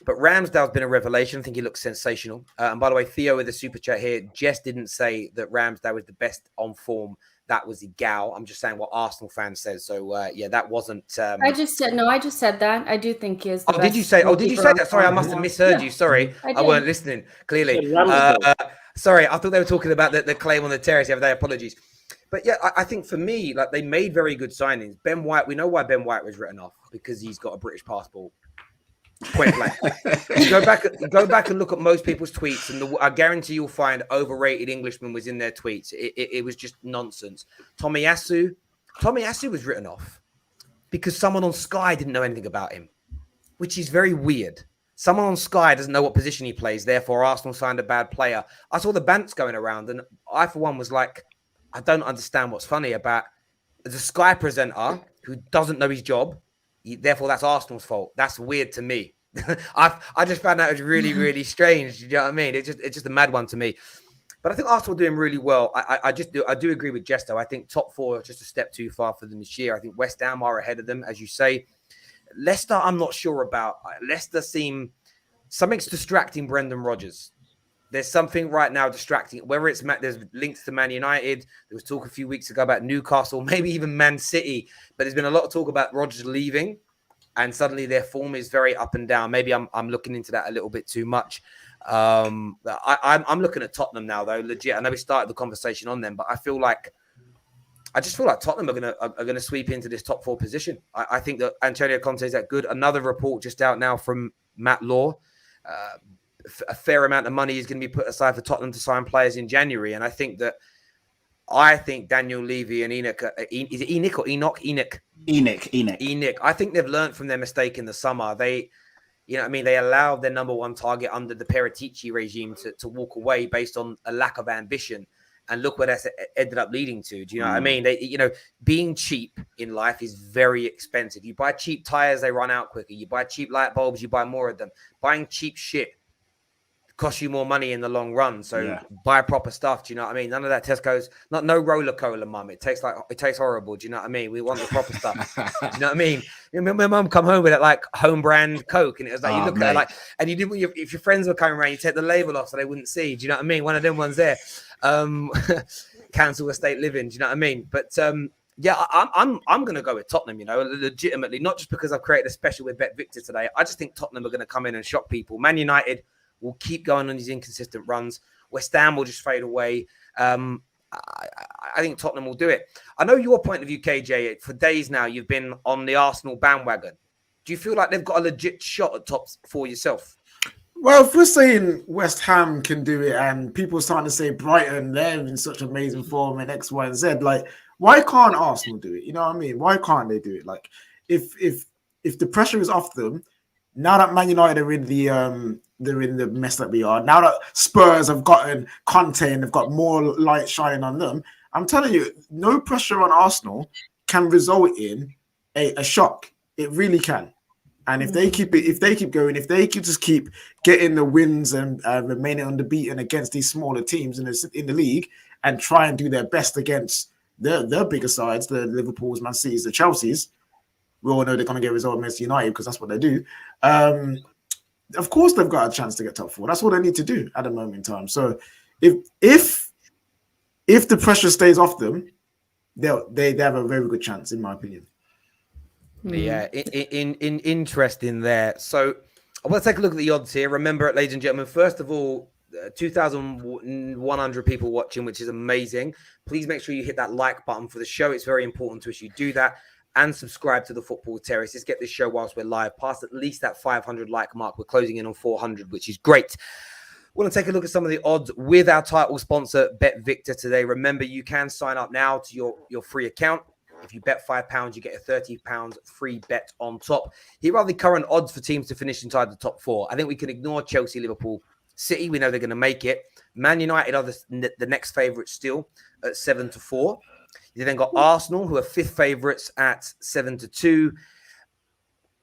But Ramsdale's been a revelation. I think he looks sensational. And by the way, Theo with the super chat here, Jess didn't say that Ramsdale was the best on form. That was Gal. I'm just saying what Arsenal fans said. So yeah, that wasn't. I just said that. I do think he is. The best. Did you say? Oh, did you say that? Sorry, I must have misheard you. Sorry, I weren't listening clearly. Sorry, I thought they were talking about the claim on the terrace the other day. Apologies. But yeah, I think for me, like, they made very good signings. Ben White, we know why Ben White was written off, because he's got a British passport. Point blank. You go back and look at most people's tweets, and I guarantee you'll find overrated Englishman was in their tweets. It was just nonsense. Tomiyasu was written off because someone on Sky didn't know anything about him, which is very weird. Someone on Sky doesn't know what position he plays, therefore Arsenal signed a bad player. I saw the bants going around, and I, for one, was like, I don't understand what's funny about the Sky presenter who doesn't know his job. Therefore, that's Arsenal's fault. That's weird to me. I just found that was really, really strange. You know what I mean? It's just a mad one to me. But I think Arsenal are doing really well. I do agree with Jess, though. I think top 4 is just a step too far for them this year. I think West Ham are ahead of them, as you say. Leicester, I'm not sure about. Leicester something's distracting Brendan Rodgers. There's something right now distracting. Whether it's there's links to Man United. There was talk a few weeks ago about Newcastle, maybe even Man City. But there's been a lot of talk about Rodgers leaving, and suddenly their form is very up and down. Maybe I'm looking into that a little bit too much. I'm looking at Tottenham now, though. Legit, I know we started the conversation on them, but I just feel like Tottenham are gonna sweep into this top 4 position. I think that Antonio Conte is that good. Another report just out now from Matt Law. A fair amount of money is going to be put aside for Tottenham to sign players in January. And I think Daniel Levy and Enoch, is it Enoch or Enoch? Enoch. I think they've learned from their mistake in the summer. They allowed their number 1 target under the Paratici regime to walk away based on a lack of ambition. And look what that's ended up leading to. Do you know what I mean? Being cheap in life is very expensive. You buy cheap tires, they run out quicker. You buy cheap light bulbs, you buy more of them. Buying cheap shit costs you more money in the long run. So buy proper stuff. Do you know what I mean? None of that Tesco's, no roller cola, mum. It tastes horrible. Do you know what I mean? We want the proper stuff. Do you know what I mean? My mum come home with it like home brand Coke, and it was like, you look at it like, and you did, if your friends were coming around, you take the label off so they wouldn't see. Do you know what I mean? One of them ones there. Cancel estate living. Do you know what I mean? But yeah, I'm going to go with Tottenham, legitimately, not just because I've created a special with Bet Victor today. I just think Tottenham are going to come in and shock people. Man United will keep going on these inconsistent runs. West Ham will just fade away. I think Tottenham will do it. I know your point of view, KJ. For days now, you've been on the Arsenal bandwagon. Do you feel like they've got a legit shot at top 4 yourself? Well, if we're saying West Ham can do it, and people are starting to say Brighton, they're in such amazing form and X, Y, and Z, like, why can't Arsenal do it? You know what I mean? Why can't they do it? Like, if the pressure is off them, now that Man United are in the mess that we are, now that Spurs have gotten Conte and they've got more light shining on them, I'm telling you, no pressure on Arsenal can result in a shock. It really can. And if they keep going, if they could just keep getting the wins and remaining unbeaten against these smaller teams in the league, and try and do their best against their bigger sides, the Liverpool's, Man City's, the Chelsea's, we all know they're going to get a result against United because that's what they do. of course they've got a chance to get top 4. That's what they need to do at the moment in time. So if the pressure stays off them, they have a very good chance, in my opinion. Yeah, in interesting there. So I want to take a look at the odds here. Remember, ladies and gentlemen, first of all, 2,100 people watching, which is amazing. Please make sure you hit that like button for the show. It's very important to us you do that. And subscribe to the Football Terrace. Let's get this show whilst we're live past at least that 500 like mark. We're closing in on 400, which is great. We're going to take a look at some of the odds with our title sponsor, Bet Victor, today. Remember, you can sign up now to your free account. If you bet £5, you get a £30 free bet on top. Here are the current odds for teams to finish inside the top 4. I think we can ignore Chelsea, Liverpool, City. We know they're going to make it. Man United are the next favourites still at 7-4. You then got Arsenal, who are 5th favourites at 7-2.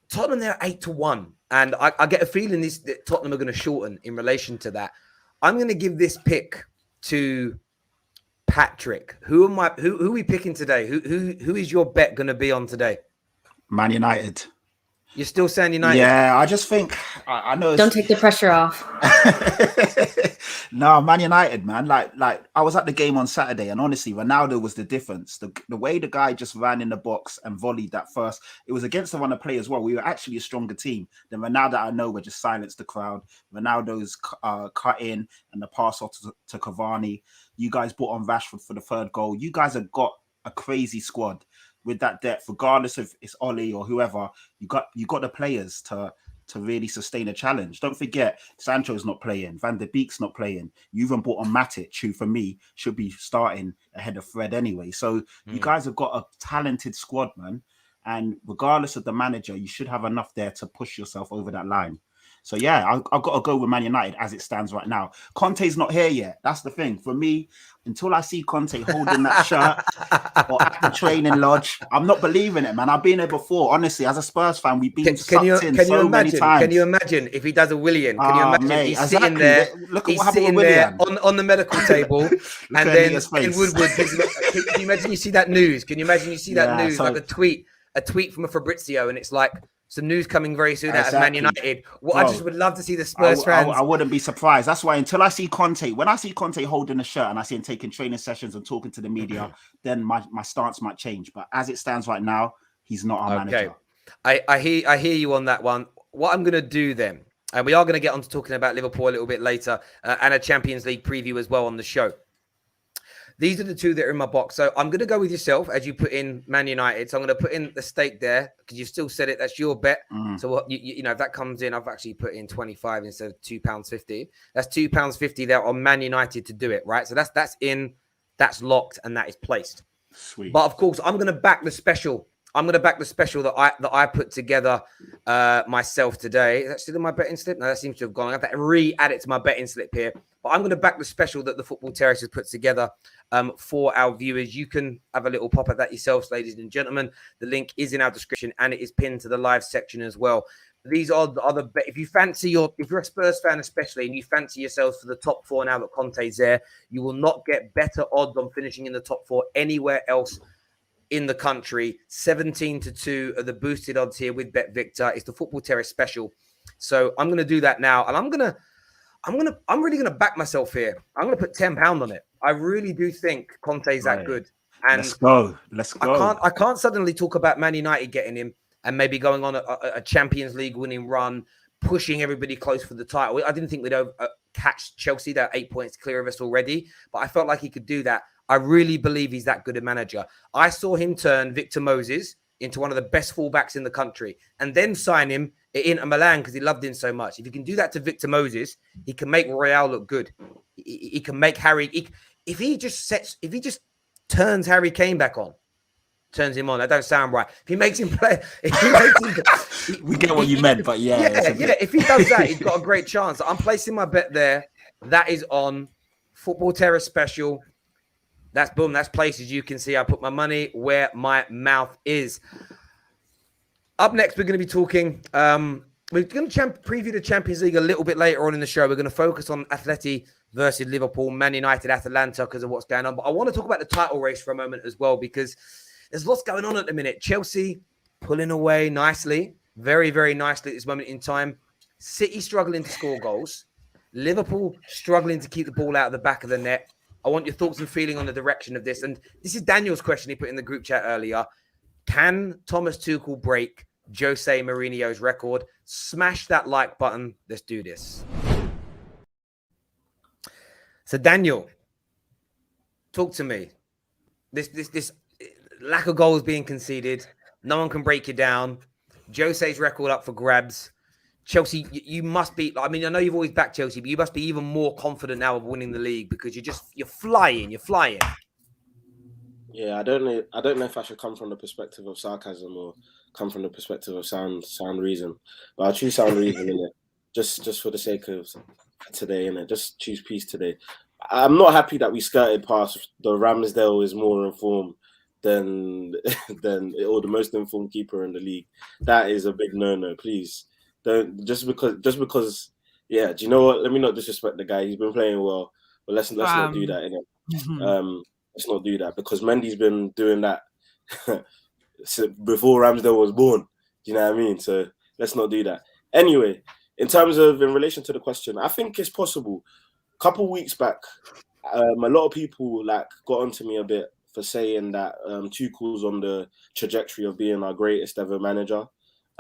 Tottenham, they're 8-1. And I get a feeling that Tottenham are going to shorten in relation to that. I'm going to give this pick to Patrick. Who are we picking today? Who is your bet going to be on today? Man United. You're still saying United? Yeah, I just think I know. Don't take the pressure off. No, Man United, man. Like I was at the game on Saturday, and honestly, Ronaldo was the difference. The way the guy just ran in the box and volleyed that first, it was against the runner play as well. We were actually a stronger team than Ronaldo. I know, we just silenced the crowd. Ronaldo's cut in and the pass off to Cavani. You guys brought on Rashford for the 3rd goal. You guys have got a crazy squad with that depth, regardless if it's Oli or whoever. You got the players to really sustain a challenge. Don't forget, Sancho's not playing. Van der Beek's not playing. You even brought on Matic, who for me should be starting ahead of Fred anyway. So you guys have got a talented squad, man. And regardless of the manager, you should have enough there to push yourself over that line. So yeah, I've got to go with Man United as it stands right now. Conte's not here yet. That's the thing. For me, until I see Conte holding that shirt or at the training lodge, I'm not believing it, man. I've been there before. Honestly, as a Spurs fan, we've been sucked in so many times. Can you imagine if he does a Willian? Can you imagine he's sitting there? Look at he's what sitting there on the medical table, and then in Woodward. Can you imagine you see that news? Can you imagine you see that news, like a tweet from a Fabrizio, and it's like, some news coming very soon out of Man United. Well, I just would love to see the Spurs fans. I wouldn't be surprised. That's why until I see Conte, when I see Conte holding a shirt and I see him taking training sessions and talking to the media, then my stance might change. But as it stands right now, he's not our manager. I hear you on that one. What I'm going to do then, and we are going to get on to talking about Liverpool a little bit later, and a Champions League preview as well on the show. These are the two that are in my box. So I'm going to go with yourself as you put in Man United. So I'm going to put in the stake there because you still said it. That's your bet. So what you know, if that comes in, I've actually put in 25 instead of £2.50. That's £2.50 there on Man United to do it, right? So that's in, that's locked, and that is placed. Sweet. But of course, I'm going to back the special. I'm going to back the special that I put together myself today. Is that still in my betting slip? No, that seems to have gone. I have to re-add it to my betting slip here. But I'm going to back the special that the Football Terrace has put together for our viewers. You can have a little pop at that yourselves, ladies and gentlemen. The link is in our description, and it is pinned to the live section as well. These are the other. If you fancy if you're a Spurs fan especially, and you fancy yourselves for the top 4 now that Conte's there, you will not get better odds on finishing in the top 4 anywhere else in the country. 17-2 are the boosted odds here with Bet Victor. It's the Football Terrace special. So I'm going to do that now, and I'm really going to back myself here. I'm going to put £10 on it. I really do think Conte's that good. And Let's go. I can't suddenly talk about Man United getting him and maybe going on a Champions League winning run, pushing everybody close for the title. I didn't think we'd catch Chelsea. They're 8 points clear of us already, but I felt like he could do that. I really believe he's that good a manager. I saw him turn Victor Moses into one of the best fullbacks in the country and then sign him at Inter Milan because he loved him so much. If you can do that to Victor Moses, he can make Royale look good. He can make Harry... If he just turns Harry Kane back on, turns him on, that don't sound right. If he makes him play... We get what you meant, but yeah. If he does that, he's got a great chance. I'm placing my bet there. That is on Football Terrace special. That's boom. That's placed. As you can see, I put my money where my mouth is. Up next, we're going to be talking. We're going to preview the Champions League a little bit later on in the show. We're going to focus on Atleti versus Liverpool, Man United, Atalanta because of what's going on. But I want to talk about the title race for a moment as well because there's lots going on at the minute. Chelsea pulling away nicely, very, very nicely at this moment in time. City struggling to score goals. Liverpool struggling to keep the ball out of the back of the net. I want your thoughts and feeling on the direction of this. And this is Daniel's question he put in the group chat earlier. Can Thomas Tuchel break Jose Mourinho's record? Smash that like button. Let's do this. So Daniel, talk to me. This lack of goals being conceded. No one can break you down. Jose's record up for grabs. Chelsea, you must be. I mean, I know you've always backed Chelsea, but you must be even more confident now of winning the league because you're flying. You're flying. Yeah, I don't know if I should come from the perspective of sarcasm or come from the perspective of sound reason. But I'll choose sound reason in it, just for the sake of today, innit? Just choose peace today. I'm not happy that we skirted past the Ramsdale is more informed than or the most informed keeper in the league. That is a big no-no. Please don't just because. Yeah, do you know what? Let me not disrespect the guy. He's been playing well, but let's not do that, innit? Let's not do that because Mendy's been doing that before Ramsdale was born. Do you know what I mean? So let's not do that. Anyway, in relation to the question, I think it's possible. A couple weeks back, a lot of people got onto me a bit for saying that Tuchel's on the trajectory of being our greatest ever manager.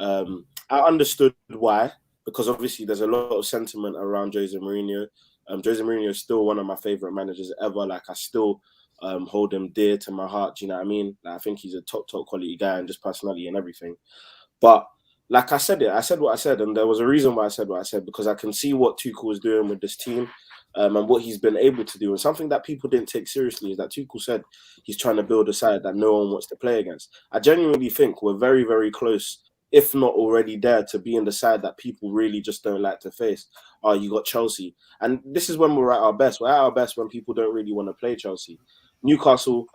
I understood why, because obviously there's a lot of sentiment around Jose Mourinho. Jose Mourinho is still one of my favorite managers ever. I still hold him dear to my heart. Do you know what I mean? I think he's a top quality guy and just personality and everything. But I said what I said, and there was a reason why I said what I said, because I can see what Tuchel is doing with this team and what he's been able to do. And something that people didn't take seriously is that Tuchel said he's trying to build a side that no one wants to play against. I genuinely think we're very, very close, if not already there, to being the side that people really just don't like to face. Oh, you got Chelsea. And this is when we're at our best. We're at our best when people don't really want to play Chelsea. Newcastle,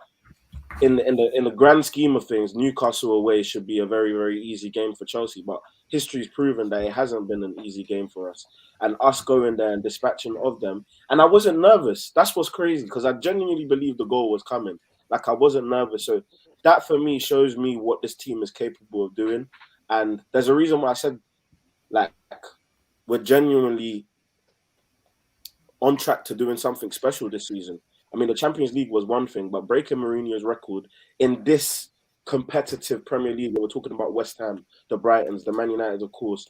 in the grand scheme of things, Newcastle away should be a very, very easy game for Chelsea. But history's proven that it hasn't been an easy game for us. And us going there and dispatching of them. And I wasn't nervous. That's what's crazy, because I genuinely believed the goal was coming. I wasn't nervous. So that for me shows me what this team is capable of doing. And there's a reason why I said, we're genuinely on track to doing something special this season. I mean, the Champions League was one thing, but breaking Mourinho's record in this competitive Premier League, we're talking about West Ham, the Brightons, the Man United, of course,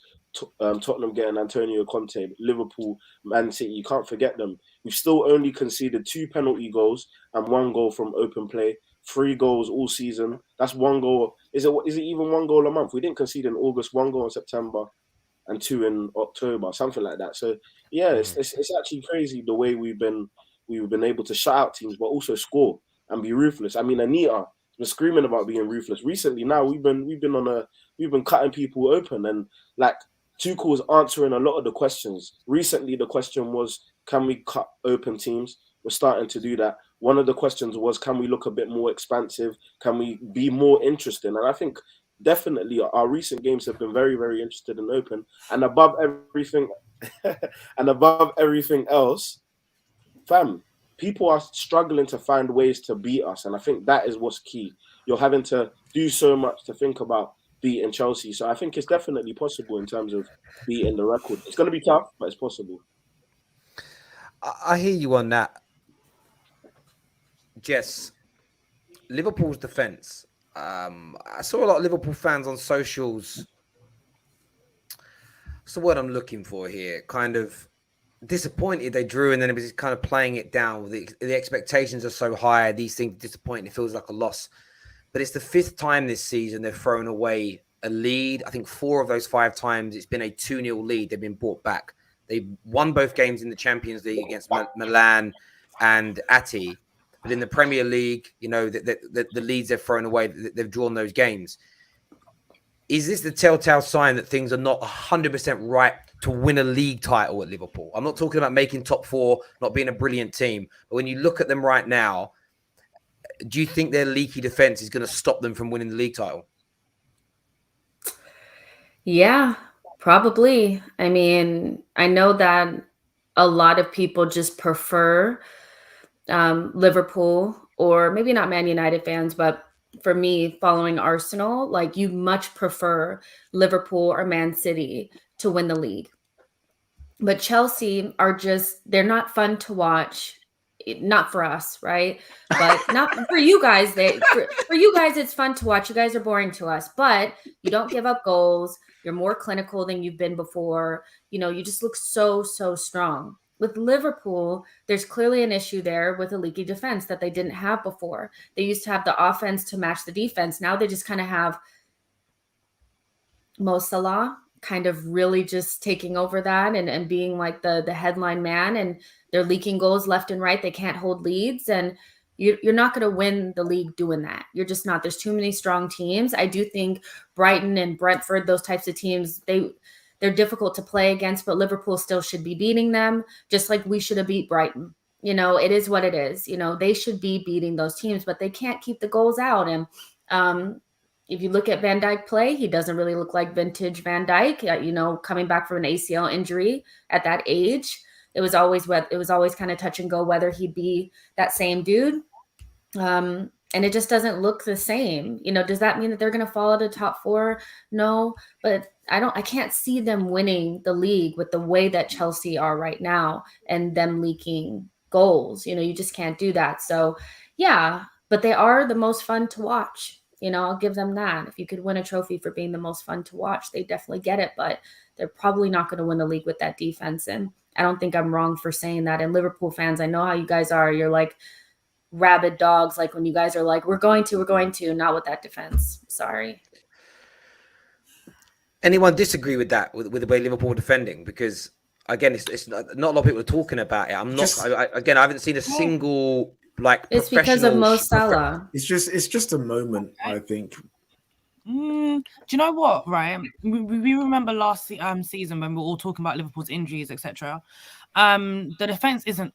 Tottenham getting Antonio Conte, Liverpool, Man City, you can't forget them. We've still only conceded 2 penalty goals and 1 goal from open play, 3 goals all season. That's 1 goal. Is it even 1 goal a month? We didn't concede in August, 1 goal in September, and 2 in October, something like that. So yeah, it's actually crazy the way we've been able to shut out teams, but also score and be ruthless. I mean, ANITA was screaming about being ruthless recently. Now we've been cutting people open, and Tuchel's answering a lot of the questions. Recently, the question was, can we cut open teams? We're starting to do that. One of the questions was, can we look a bit more expansive? Can we be more interesting? And I think definitely our recent games have been very, very interested and open. And above everything, else, fam, people are struggling to find ways to beat us. And I think that is what's key. You're having to do so much to think about beating Chelsea. So I think it's definitely possible in terms of beating the record. It's going to be tough, but it's possible. I hear you on that. Jess, Liverpool's defence. I saw a lot of Liverpool fans on socials. What's the word I'm looking for here? Kind of disappointed they drew, and then it was kind of playing it down. The expectations are so high. These things disappointing. It feels like a loss. But it's the 5th time this season they've thrown away a lead. I think 4 of those 5 times it's been a 2-0 lead. They've been brought back. They won both games in the Champions League against Milan and Ati. But in the Premier League, the leads they've thrown away, they've drawn those games. Is this the telltale sign that things are not 100% right to win a league title at Liverpool? I'm not talking about making top 4, not being a brilliant team. But when you look at them right now, do you think their leaky defense is going to stop them from winning the league title? Yeah, probably. I mean, I know that a lot of people just prefer Liverpool, or maybe not Man United fans, but for me, following Arsenal, you much prefer Liverpool or Man City to win the league. But Chelsea are they're not fun to watch. Not for us, right? But not for you guys. For you guys, it's fun to watch. You guys are boring to us, but you don't give up goals. You're more clinical than you've been before. You just look so strong. With Liverpool, there's clearly an issue there with a leaky defense that they didn't have before. They used to have the offense to match the defense. Now they just kind of have Mo Salah kind of really just taking over that and being like the headline man, and they're leaking goals left and right. They can't hold leads, and you're not going to win the league doing that. You're just not. There's too many strong teams. I do think Brighton and Brentford, those types of teams, they're difficult to play against, but Liverpool still should be beating them, just like we should have beat Brighton. It is what it is. They should be beating those teams, but they can't keep the goals out. And if you look at Van Dijk play, he doesn't really look like vintage Van Dijk. Coming back from an ACL injury at that age, it was always kind of touch and go whether he'd be that same dude. And it just doesn't look the same. Does that mean that they're going to fall out of the top 4? No, but I can't see them winning the league with the way that Chelsea are right now and them leaking goals. You just can't do that. So yeah, but they are the most fun to watch. I'll give them that. If you could win a trophy for being the most fun to watch, they definitely get it, but they're probably not going to win the league with that defense. And I don't think I'm wrong for saying that. And Liverpool fans, I know how you guys are. You're like rabid dogs. Like when you guys are like, we're going to, not with that defense. Sorry. Anyone disagree with that, with the way Liverpool are defending? Because again, it's not a lot of people are talking about it. I haven't seen a single it's because of Mo Salah. It's just a moment, I think. Do you know what? Right, we remember last season when we were all talking about Liverpool's injuries, etc. The defense hasn't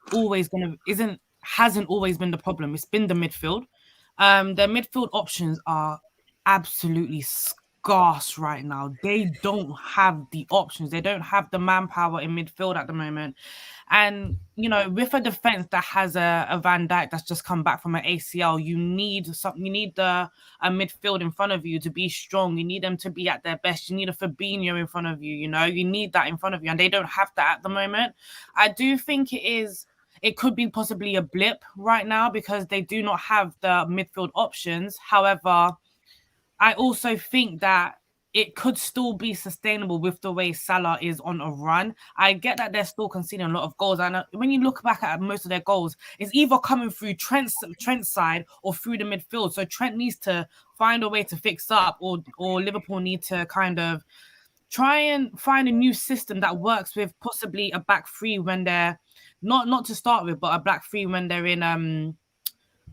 always been the problem. It's been the midfield. Their midfield options are absolutely scarce right now. They don't have the options. They don't have the manpower in midfield at the moment. And with a defense that has a Van Dijk that's just come back from an ACL, you need a midfield in front of you to be strong. You need them to be at their best. You need a Fabinho in front of you. You need that in front of you, and they don't have that at the moment. I do think it could be possibly a blip right now because they do not have the midfield options. However, I also think that it could still be sustainable with the way Salah is on a run. I get that they're still conceding a lot of goals. And when you look back at most of their goals, it's either coming through Trent's side or through the midfield. So Trent needs to find a way to fix up, or Liverpool need to kind of try and find a new system that works with possibly a back three when they're not to start with, but a back three when they're in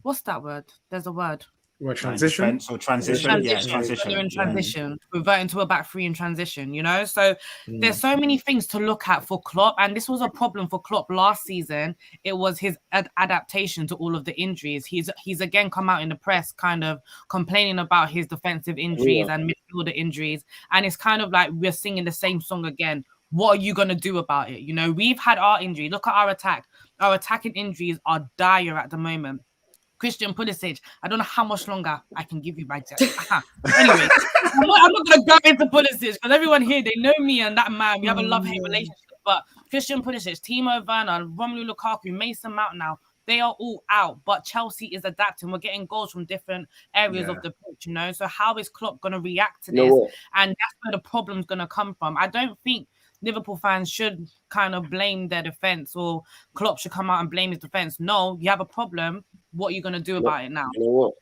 what's that word? There's a word. What, transition? Transition. They're in transition. Reverting to a back three in transition, So there's so many things to look at for Klopp, and this was a problem for Klopp last season. It was his adaptation to all of the injuries. He's again come out in the press kind of complaining about his defensive injuries and midfielder injuries, and it's kind of like we're singing the same song again. What are you going to do about it? We've had our injury. Look at our attack. Our attacking injuries are dire at the moment. Christian Pulisic, I don't know how much longer I can give you my jet. Anyway, I'm not going to go into Pulisic because everyone here, they know me and that man. We have a love-hate relationship. But Christian Pulisic, Timo Werner, Romelu Lukaku, Mason Mount now, they are all out. But Chelsea is adapting. We're getting goals from different areas of the pitch, So how is Klopp going to react to this? And that's where the problem's going to come from. I don't think Liverpool fans should kind of blame their defense, or Klopp should come out and blame his defense. No, you have a problem. What are you going to do about it now? You know what?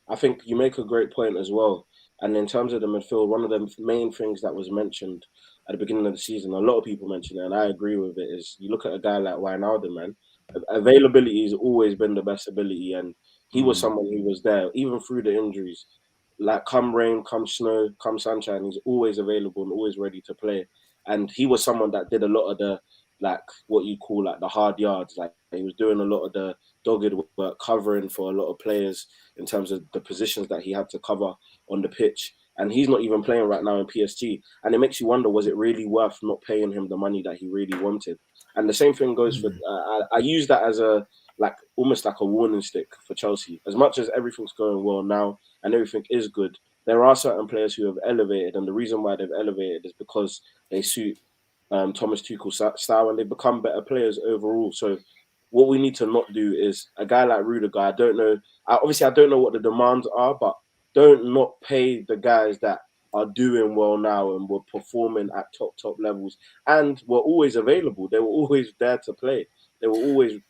I think you make a great point as well. And in terms of the midfield, one of the main things that was mentioned at the beginning of the season, a lot of people mentioned it, and I agree with it, is you look at a guy like Wijnaldum, man. Availability has always been the best ability, and he was someone who was there, even through the injuries. Like, come rain, come snow, come sunshine, he's always available and always ready to play. And he was someone that did a lot of the, like, what you call, like, the hard yards. Like, he was doing a lot of the dogged work, covering for a lot of players in terms of the positions that he had to cover on the pitch. And he's not even playing right now in PSG. And it makes you wonder, was it really worth not paying him the money that he really wanted? And the same thing goes for, I use that as almost like a warning stick for Chelsea. As much as everything's going well now and everything is good, there are certain players who have elevated. And the reason why they've elevated is because they suit Thomas Tuchel's style, and they become better players overall. So what we need to not do is a guy like Rudiger. I don't know. Obviously, I don't know what the demands are, but don't not pay the guys that are doing well now and were performing at top levels and were always available. They were always there to play. They were always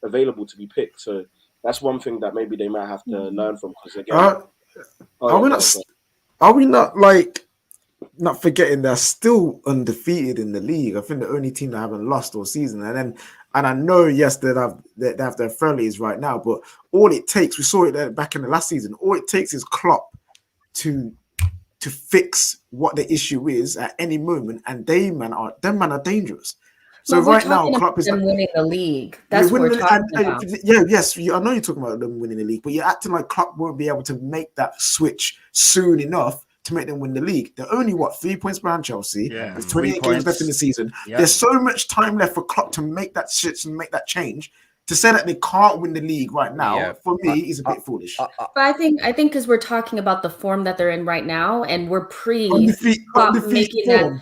available to be picked. So that's one thing that maybe they might have to learn from. Because again, are we not like not forgetting they're still undefeated in the league? I think the only team that haven't lost all season, and I know yes they have their friendlies right now, but all it takes, we saw it back in the last season, all it takes is Klopp to fix what the issue is at any moment, and them man are dangerous. So right now, Klopp is winning the league. That's what we're talking about. Yes, I know you're talking about them winning the league, but you're acting like Klopp won't be able to make that switch soon enough to make them win the league. They're only 3 points behind Chelsea. Yeah, there's 28 games left in the season. Yeah. There's so much time left for Klopp to make that switch and make that change. To say that they can't win the league right now, for me, is a bit foolish. But I think because we're talking about the form that they're in right now, and we're undefeated that.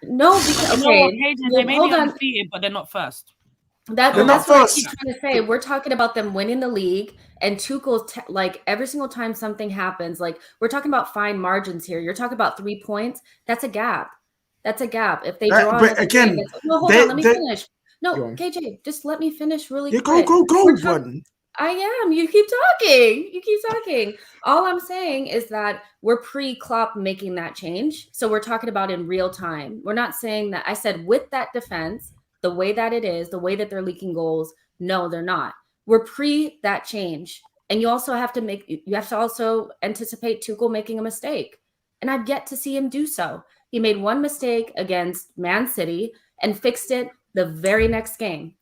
No, because they may be undefeated, but they're not first. That's what I keep trying to say. We're talking about them winning the league, and Tuchel's like every single time something happens, like we're talking about fine margins here. You're talking about 3 points. That's a gap. That's a gap. If they draw, but again, hold on. Let me finish. No, KJ, just let me finish really quick. Go, buddy. I am. You keep talking. All I'm saying is that we're pre-Klopp making that change. So we're talking about in real time. We're not saying that. I said with that defense, the way that it is, the way that they're leaking goals. No, they're not. We're pre that change. And you have to also anticipate Tuchel making a mistake. And I've yet to see him do so. He made one mistake against Man City and fixed it the very next game.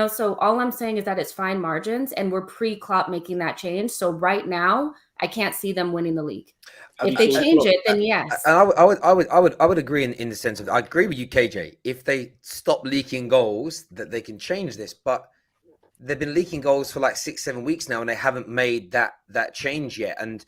So all I'm saying is that it's fine margins, and we're pre-Klopp making that change. So right now, I can't see them winning the league. If they change it, then yes. And I would agree in the sense of, I agree with you, KJ. If they stop leaking goals, that they can change this. But they've been leaking goals for like 6-7 weeks now, and they haven't made that change yet. And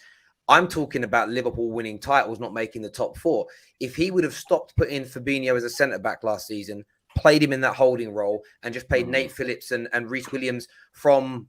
I'm talking about Liverpool winning titles, not making the top 4. If he would have stopped putting Fabinho as a centre back last season, played him in that holding role, and just paid Nate Phillips and Reece Williams from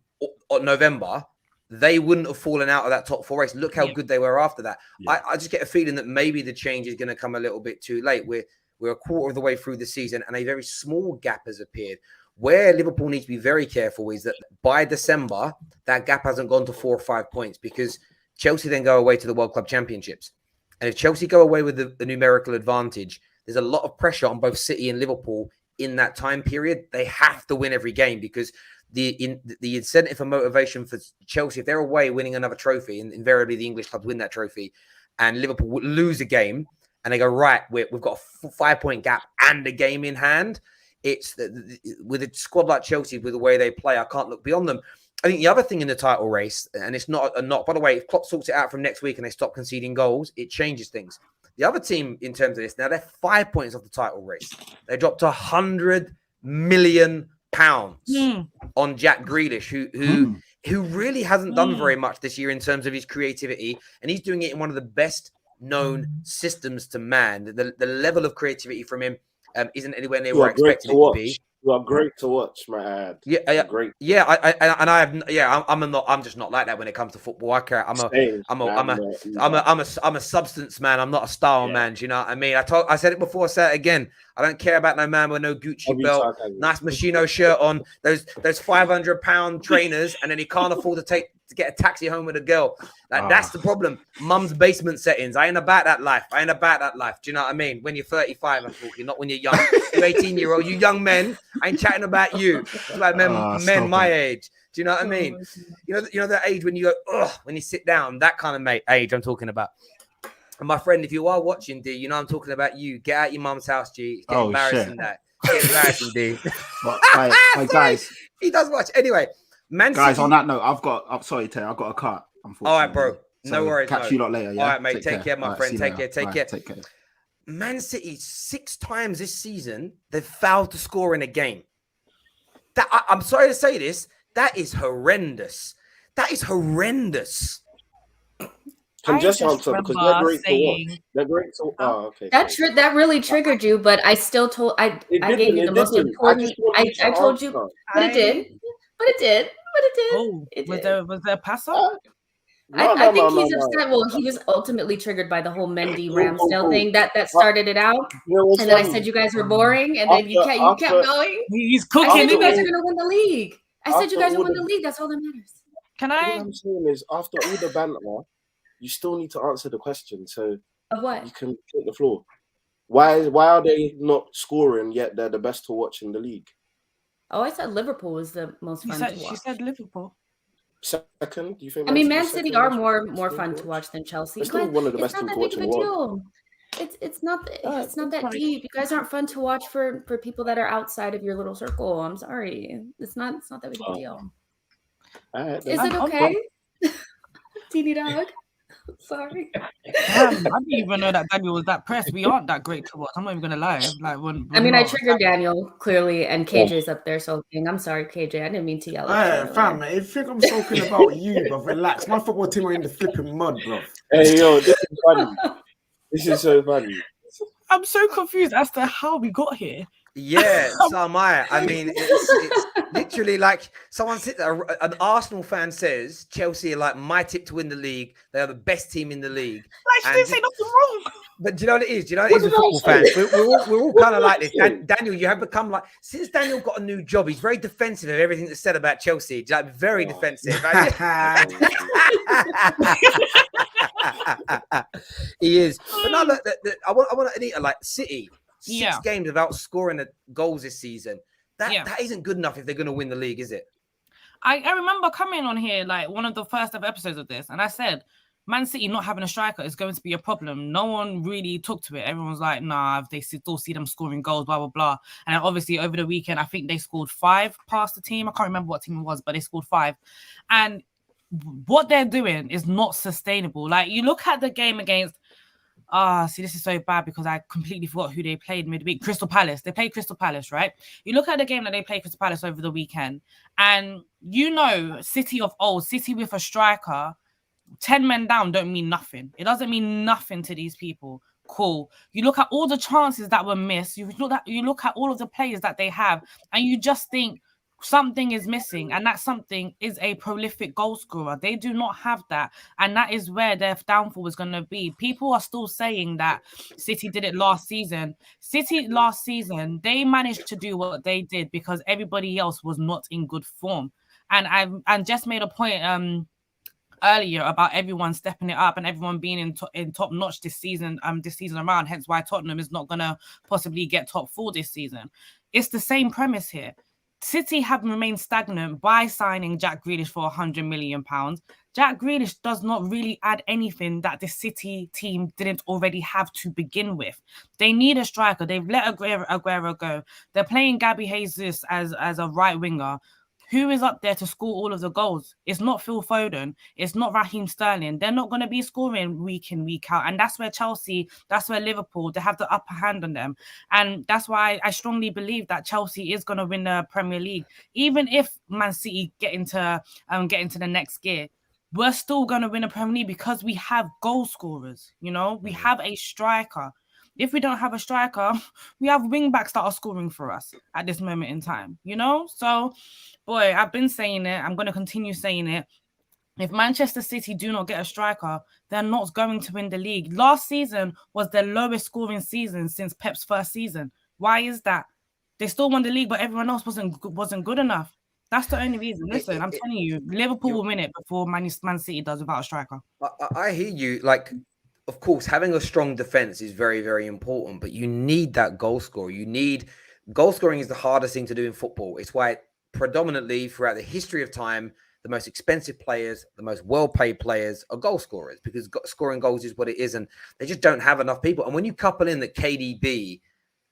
November, they wouldn't have fallen out of that top 4 race. Look how good they were after that. Yeah. I just get a feeling that maybe the change is going to come a little bit too late. We're a quarter of the way through the season, and a very small gap has appeared. Where Liverpool needs to be very careful is that by December, that gap hasn't gone to 4 or 5 points, because Chelsea then go away to the World Club Championships. And if Chelsea go away with the numerical advantage, there's a lot of pressure on both City and Liverpool in that time period. They have to win every game, because the incentive and motivation for Chelsea, if they're away winning another trophy, and invariably the English clubs win that trophy, and Liverpool would lose a game, and they go, right, we've got a 5-point gap and a game in hand. It's with a squad like Chelsea, with the way they play, I can't look beyond them. I think the other thing in the title race, and it's not a knock, by the way, if Klopp sorts it out from next week and they stop conceding goals, it changes things. The other team in terms of this, now they're 5 points off the title race. They dropped £100 million on Jack Grealish, who really hasn't done very much this year in terms of his creativity, and he's doing it in one of the best known systems to man. The level of creativity from him isn't anywhere near where I expected it to be. You are great to watch, man. Great. Yeah, I'm just not like that when it comes to football. I'm a substance man. I'm not a style man. Do you know what I mean? I said it before. I say it again. I don't care about no man with no Gucci belt, nice Moschino shirt on, those £500 trainers, and then he can't afford to get a taxi home with a girl. That's the problem. Mum's basement settings. I ain't about that life. Do you know what I mean? When you're 35, I'm talking, not when you're young. You 18-year-old, you young men. I ain't chatting about you. It's about men my age. Do you know what I mean? You know that age when you go, when you sit down, that kind of age I'm talking about. And my friend, if you are watching, D, you know I'm talking about you. Get out your mum's house, G. It's getting embarrassing, that. It's embarrassing, D. Hey, guys. He does watch. Anyway, Man City. Guys, on that note, I'm sorry, Tay, I've got a cut, unfortunately. All right, bro. No worries. Catch you lot later, yeah? All right, mate. Take care, my friend. Take care. Take care. Man City, 6 times this season, they've failed to score in a game. I'm sorry to say this, that is horrendous. can I just just answer because they're remember great to saying- watch. They're great to. Oh, okay. That really triggered you, but I still told I gave you the most important. I told you, but it did. But it did. But it did. Oh, it was did. there a pass up? I think he's upset. Well, he was ultimately triggered by the whole Mendy Ramsdale thing that started it out. And then I said you guys were boring, and then you kept going. He's cooking. I said you guys are going to win the league. I said you guys will win the league. That's all that matters. Can All I? I'm saying is, after all the banter, you still need to answer the question. So Of what? you can take the floor. Why are they not scoring yet? They're the best to watch in the league. Oh, I said Liverpool is the most fun to watch. She said Liverpool. Second, do you think? I mean, Man City are more fun to watch than Chelsea. They're still one of the best teams to watch in the world. It's not that deep. You guys aren't fun to watch for people that are outside of your little circle. I'm sorry. It's not that big of a deal. All right, Is it okay? Teeny dog. Sorry. I didn't even know that Daniel was that pressed. We aren't that great to watch. I'm not even gonna lie. Like I triggered Daniel clearly, and KJ's up there sulking. I'm sorry, KJ. I didn't mean to yell at you. Fam, if you think I'm sulking about you, bro, relax. My football team are in the flipping mud, bro. Hey, yo, this is funny. This is so funny. I'm so confused as to how we got here. Yeah, so am I. I mean, it's literally like someone an Arsenal fan says Chelsea are like my tip to win the league. They are the best team in the league. Like she didn't say nothing wrong. But do you know what it is? Do you know what it is with football fans? We're all kind of like this. Daniel, you have become like, since Daniel got a new job, he's very defensive of everything that's said about Chelsea. Like very defensive. He is. But no, look, I want ANITA, like City. 6 games without scoring the goals this season. That isn't good enough if they're going to win the league, is it? I remember coming on here like one of the first ever episodes of this, and I said, Man City not having a striker is going to be a problem. No one really took to it. Everyone's like, nah, they still see them scoring goals, blah, blah, blah. And obviously over the weekend, I think they scored 5 past the team. I can't remember what team it was, but they scored 5. And what they're doing is not sustainable. Like, you look at the game against, see, this is so bad because I completely forgot who they played midweek. Crystal Palace. They played Crystal Palace, right? You look at the game that they played Crystal Palace over the weekend, and you know, City of old, City with a striker, 10 men down don't mean nothing. It doesn't mean nothing to these people. Cool. You look at all the chances that were missed. You look at all of the players that they have, and you just think something is missing, and that something is a prolific goal scorer. They do not have that, and that is where their downfall is going to be. People are still saying that City did it last season. City last season, they managed to do what they did because everybody else was not in good form. And I just made a point earlier about everyone stepping it up and everyone being in top notch this season around, hence why Tottenham is not going to possibly get top 4 this season. It's the same premise here. City have remained stagnant by signing Jack Grealish for £100 million. Jack Grealish does not really add anything that the City team didn't already have to begin with. They need a striker. They've let Aguero go. They're playing Gabby Jesus as a right winger. Who is up there to score all of the goals? It's not Phil Foden. It's not Raheem Sterling. They're not going to be scoring week in, week out. And that's where Chelsea, that's where Liverpool, they have the upper hand on them. And that's why I strongly believe that Chelsea is going to win the Premier League. Even if Man City get into the next gear, we're still going to win a Premier League because we have goal scorers. You know, we have a striker. If we don't have a striker, we have wing backs that are scoring for us at this moment in time, you know? So, boy, I've been saying it. I'm going to continue saying it. If Manchester City do not get a striker, they're not going to win the league. Last season was their lowest scoring season since Pep's first season. Why is that? They still won the league, but everyone else wasn't good enough. That's the only reason. Listen, I'm telling you, Liverpool will win it before Man City does without a striker. I hear you. Like, of course, having a strong defense is very, very important, but you need that goal scorer. Goal scoring is the hardest thing to do in football. It's why predominantly throughout the history of time, the most expensive players, the most well-paid players are goal scorers, because scoring goals is what it is, and they just don't have enough people. And when you couple in that KDB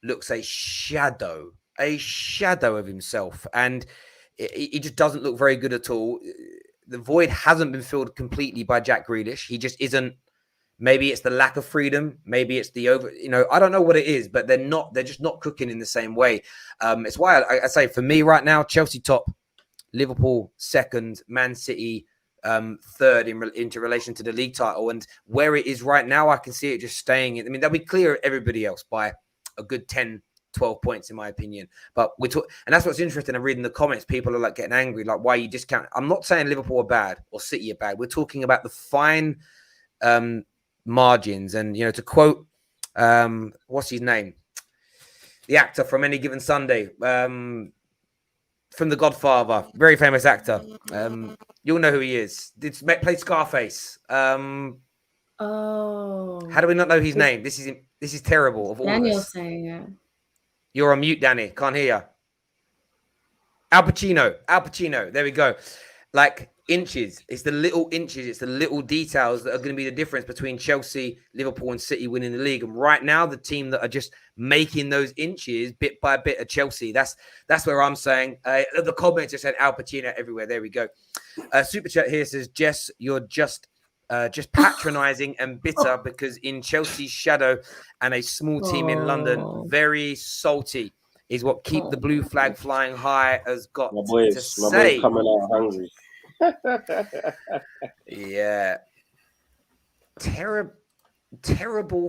looks a shadow of himself, and he just doesn't look very good at all. The void hasn't been filled completely by Jack Grealish. He just isn't. Maybe it's the lack of freedom. Maybe it's the I don't know what it is, but they're just not cooking in the same way. It's why I say for me right now, Chelsea top, Liverpool second, Man City third into relation to the league title, and where it is right now, I can see it just staying. I mean, they'll be clear of everybody else by a good 10, 12 points, in my opinion. But and that's what's interesting. I'm reading the comments. People are like getting angry, like, why you discount? I'm not saying Liverpool are bad or City are bad. We're talking about the fine margins. And, you know, to quote, what's his name? The actor from Any Given Sunday, from The Godfather, very famous actor. You'll know who he is. Played Scarface. Oh, How do we not know his name? This is terrible. Of all Daniel of us. saying it. You're on mute, Danny. Can't hear you. Al Pacino. There we go. Like inches. It's the little inches. It's the little details that are going to be the difference between Chelsea, Liverpool, and City winning the league. And right now, the team that are just making those inches bit by bit are Chelsea. That's where I'm saying. The comments just said Al Pacino everywhere. There we go. Super chat here says, Jess, you're just patronizing and bitter because in Chelsea's shadow and a small team in London, very salty is what keep the blue flag flying high has got my boys coming out hungry. Yeah. Terrible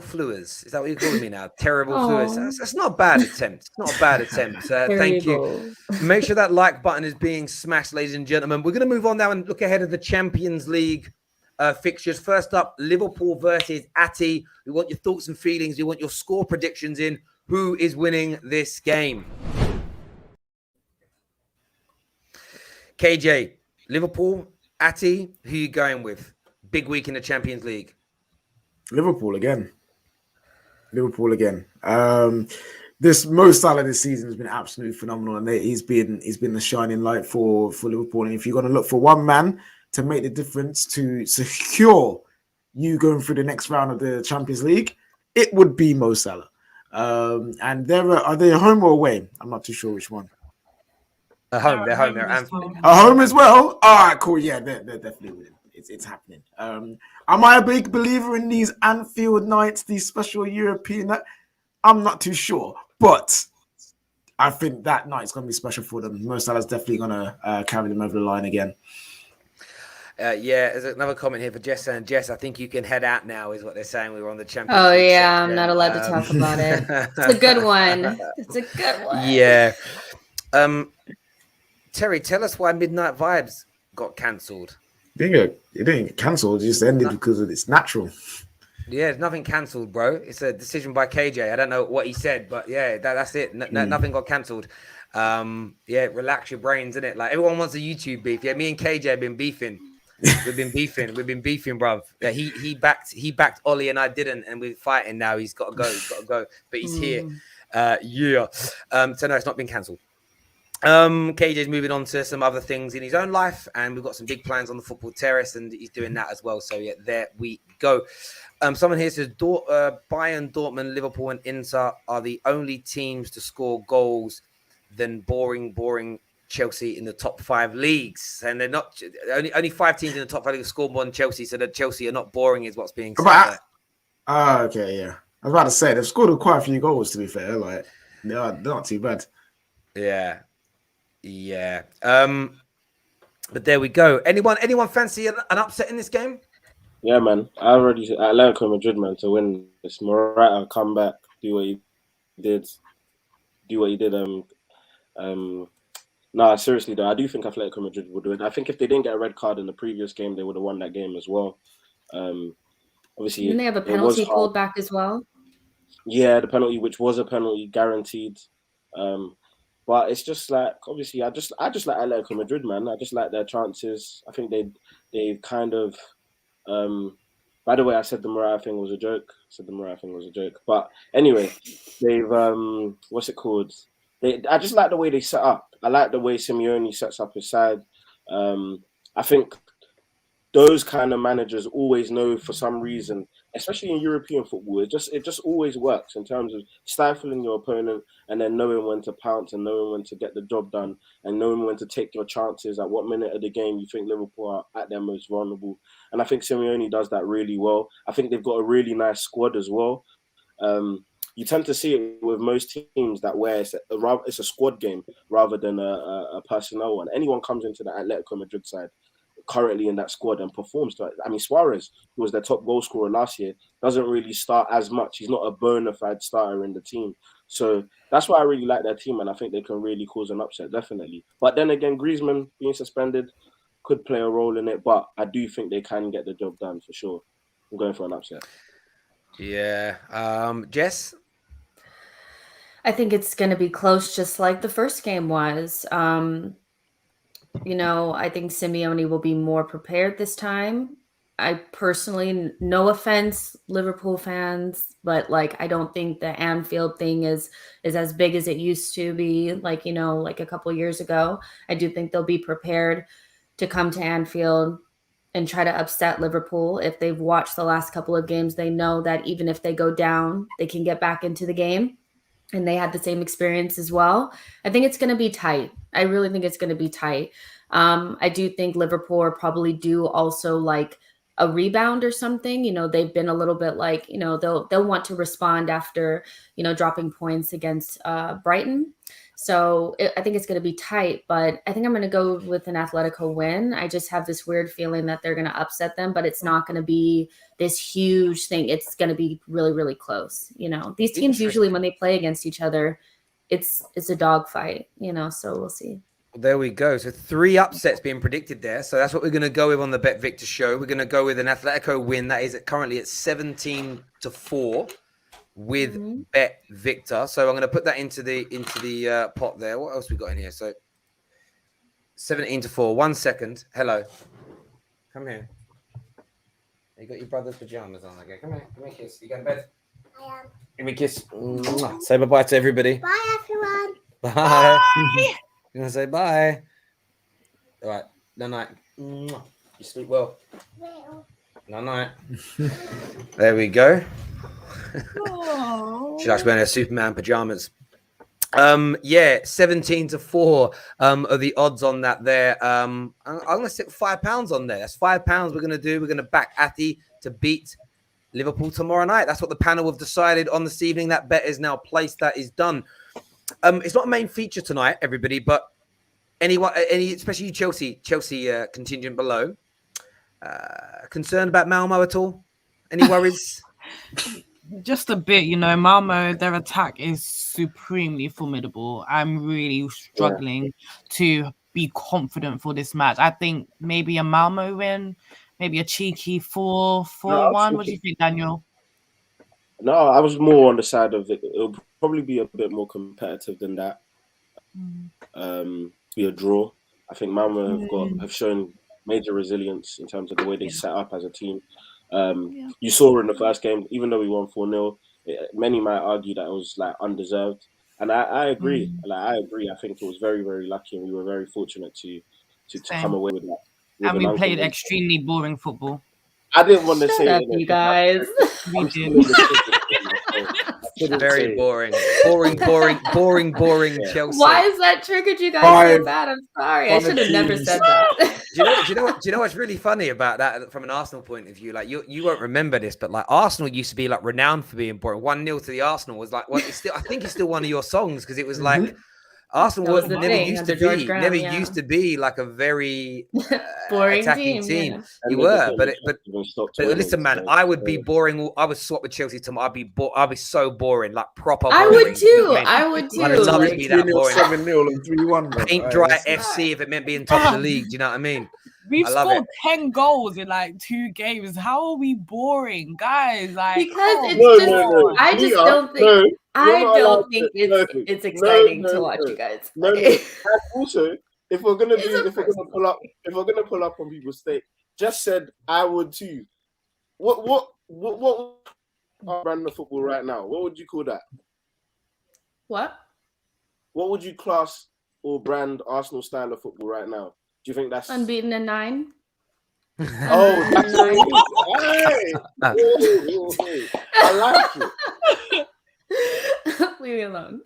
fluers. Is that what you're calling me now? Terrible fluers. That's not a bad attempt. It's not a bad attempt. Thank you. Make sure that like button is being smashed, ladies and gentlemen. We're going to move on now and look ahead of the Champions League fixtures. First up, Liverpool versus Ati. We want your thoughts and feelings. We want your score predictions in. Who is winning this game? KJ, Liverpool, Ati, who are you going with? Big week in the Champions League. Liverpool again. This Mo Salah this season has been absolutely phenomenal, and he's been the shining light for Liverpool. And if you're going to look for one man to make the difference to secure you going through the next round of the Champions League, it would be Mo Salah. And are they home or away? I'm not too sure which one. They're home. They're At home as well. All right, cool. Yeah, they're definitely winning. It's happening. Am I a big believer in these Anfield nights, these special European nights? I'm not too sure, but I think that night's going to be special for them. Mo Salah's definitely going to carry them over the line again. There's another comment here for Jess saying, Jess, I think you can head out now, is what they're saying. We were on the Champions Oh, League yeah. section. I'm not allowed to talk about it. It's a good one. Yeah. Terry, tell us why Midnight Vibes got cancelled. It didn't get cancelled. It just ended because it's natural. Yeah, there's nothing cancelled, bro. It's a decision by KJ. I don't know what he said, but yeah, that's it. Nothing got cancelled. Relax your brains, innit? Like everyone wants a YouTube beef. Yeah, me and KJ have been beefing. We've been beefing, bruv. Yeah, he backed Ollie and I didn't, and we're fighting now. He's got to go. But he's here. So no, it's not been cancelled. KJ's moving on to some other things in his own life, and we've got some big plans on the football terrace, and he's doing that as well. So yeah, there we go. Someone here says Bayern, Dortmund, Liverpool, and Inter are the only teams to score goals than boring Chelsea in the top 5 leagues, and they're not only 5 teams in the top 5 leagues score more than Chelsea, so that Chelsea are not boring is what's being said. Okay, yeah. I was about to say they've scored quite a few goals. To be fair, like they're not too bad. Yeah. But there we go. Anyone fancy an upset in this game? Yeah, man. I already said Atletico Madrid, man, to win this. Morata come back, do what he did. No, seriously though, I do think Atletico Madrid would win. I think if they didn't get a red card in the previous game, they would have won that game as well. Obviously, didn't they have a penalty pulled back as well? Yeah, the penalty, which was a penalty guaranteed. But it's just like, obviously, I just like Atletico Madrid, man. I just like their chances. I think they kind of. By the way, I said the Morata thing was a joke. But anyway, they've what's it called? I just like the way they set up. I like the way Simeone sets up his side. I think those kind of managers always know, for some reason, especially in European football, it just always works in terms of stifling your opponent and then knowing when to pounce and knowing when to get the job done and knowing when to take your chances at what minute of the game you think Liverpool are at their most vulnerable. And I think Simeone does that really well. I think they've got a really nice squad as well. You tend to see it with most teams that where it's a squad game rather than a personnel one. Anyone comes into the Atletico Madrid side, currently in that squad and performs. I mean, Suarez, who was their top goal scorer last year, doesn't really start as much. He's not a bona fide starter in the team. So that's why I really like their team, and I think they can really cause an upset, definitely. But then again, Griezmann being suspended could play a role in it, but I do think they can get the job done for sure. I'm going for an upset. Yeah. Jess? I think it's going to be close, just like the first game was. You know, I think Simeone will be more prepared this time. I personally, no offense, Liverpool fans, but like I don't think the Anfield thing is as big as it used to be, like, you know, like a couple years ago. I do think they'll be prepared to come to Anfield and try to upset Liverpool. If they've watched the last couple of games, they know that even if they go down, they can get back into the game. And they had the same experience as well. I think it's going to be tight. I really think it's going to be tight. I do think Liverpool are probably due also like a rebound or something. You know, they've been a little bit like, you know, they'll want to respond after, you know, dropping points against Brighton. So I think it's going to be tight, but I think I'm going to go with an Atletico win. I just have this weird feeling that they're going to upset them, but it's not going to be this huge thing. It's going to be really, really close. You know, these teams usually when they play against each other, it's a dogfight, you know, so we'll see. There we go. So 3 upsets being predicted there. So that's what we're going to go with on the Bet Victor show. We're going to go with an Atletico win that is currently at 17-4 with Bet Victor. So I'm going to put that into the pot there. What else we got in here? So 17-4. 1 second. Hello. Come here. You got your brother's pajamas on. Okay. Come here. Give me a kiss. You going to bed? I am. Give me a kiss. Say bye-bye to everybody. Bye, everyone. Bye. Bye. You're going to say bye. All right. Night-night. You sleep well. Night-night. There we go. She likes wearing her Superman pajamas. Yeah, 17-4 are the odds on that there. I'm going to stick £5 on there. That's £5 we're going to do. We're going to back Ati to beat Liverpool tomorrow night. That's what the panel have decided on this evening. That bet is now placed. That is done. It's not a main feature tonight, everybody, but especially you Chelsea contingent below, concerned about Malmo at all? Any worries? Just a bit, you know, Malmo, their attack is supremely formidable. I'm really struggling to be confident for this match. I think maybe a Malmo win, maybe a cheeky 4-1. What do you think, Daniel? No, I was more on the side of it. It'll probably be a bit more competitive than that. Be a draw. I think Malmo have shown major resilience in terms of the way they set up as a team. You saw in the first game, even though we won 4-0, many might argue that it was like undeserved, and I agree. I agree. I think it was very, very lucky, and we were very fortunate to come away with that. And we played extremely boring football. I didn't want to say Shut up, you guys. We did. Very boring. Boring Chelsea. Why is that triggered you guys so bad? I'm sorry. I should have never said that. Do you know what's really funny about that from an Arsenal point of view? Like you won't remember this, but like Arsenal used to be like renowned for being boring. 1-0 to the Arsenal was like, well, I think it's still one of your songs because it was like Arsenal never used to be like a very boring attacking team. Yeah. You were, but listen, man, I would be boring. I would swap with Chelsea tomorrow. I'd be so boring, like proper. Boring, I would too. You know I would too. I'd love to be that boring. 7-0 and 3-1. Paint dry FC if it meant being top of the league. Do you know what I mean? We've scored 10 goals in like 2 games. How are we boring, guys? Like because it's I just don't think. I don't think it's exciting to watch you guys. And also, if we're gonna pull up on people's stake, just said I would too. What brand of football right now? What would you call that? What would you class or brand Arsenal style of football right now? Do you think that's unbeaten in 9? Oh, that's hey. I like it. Leave me alone.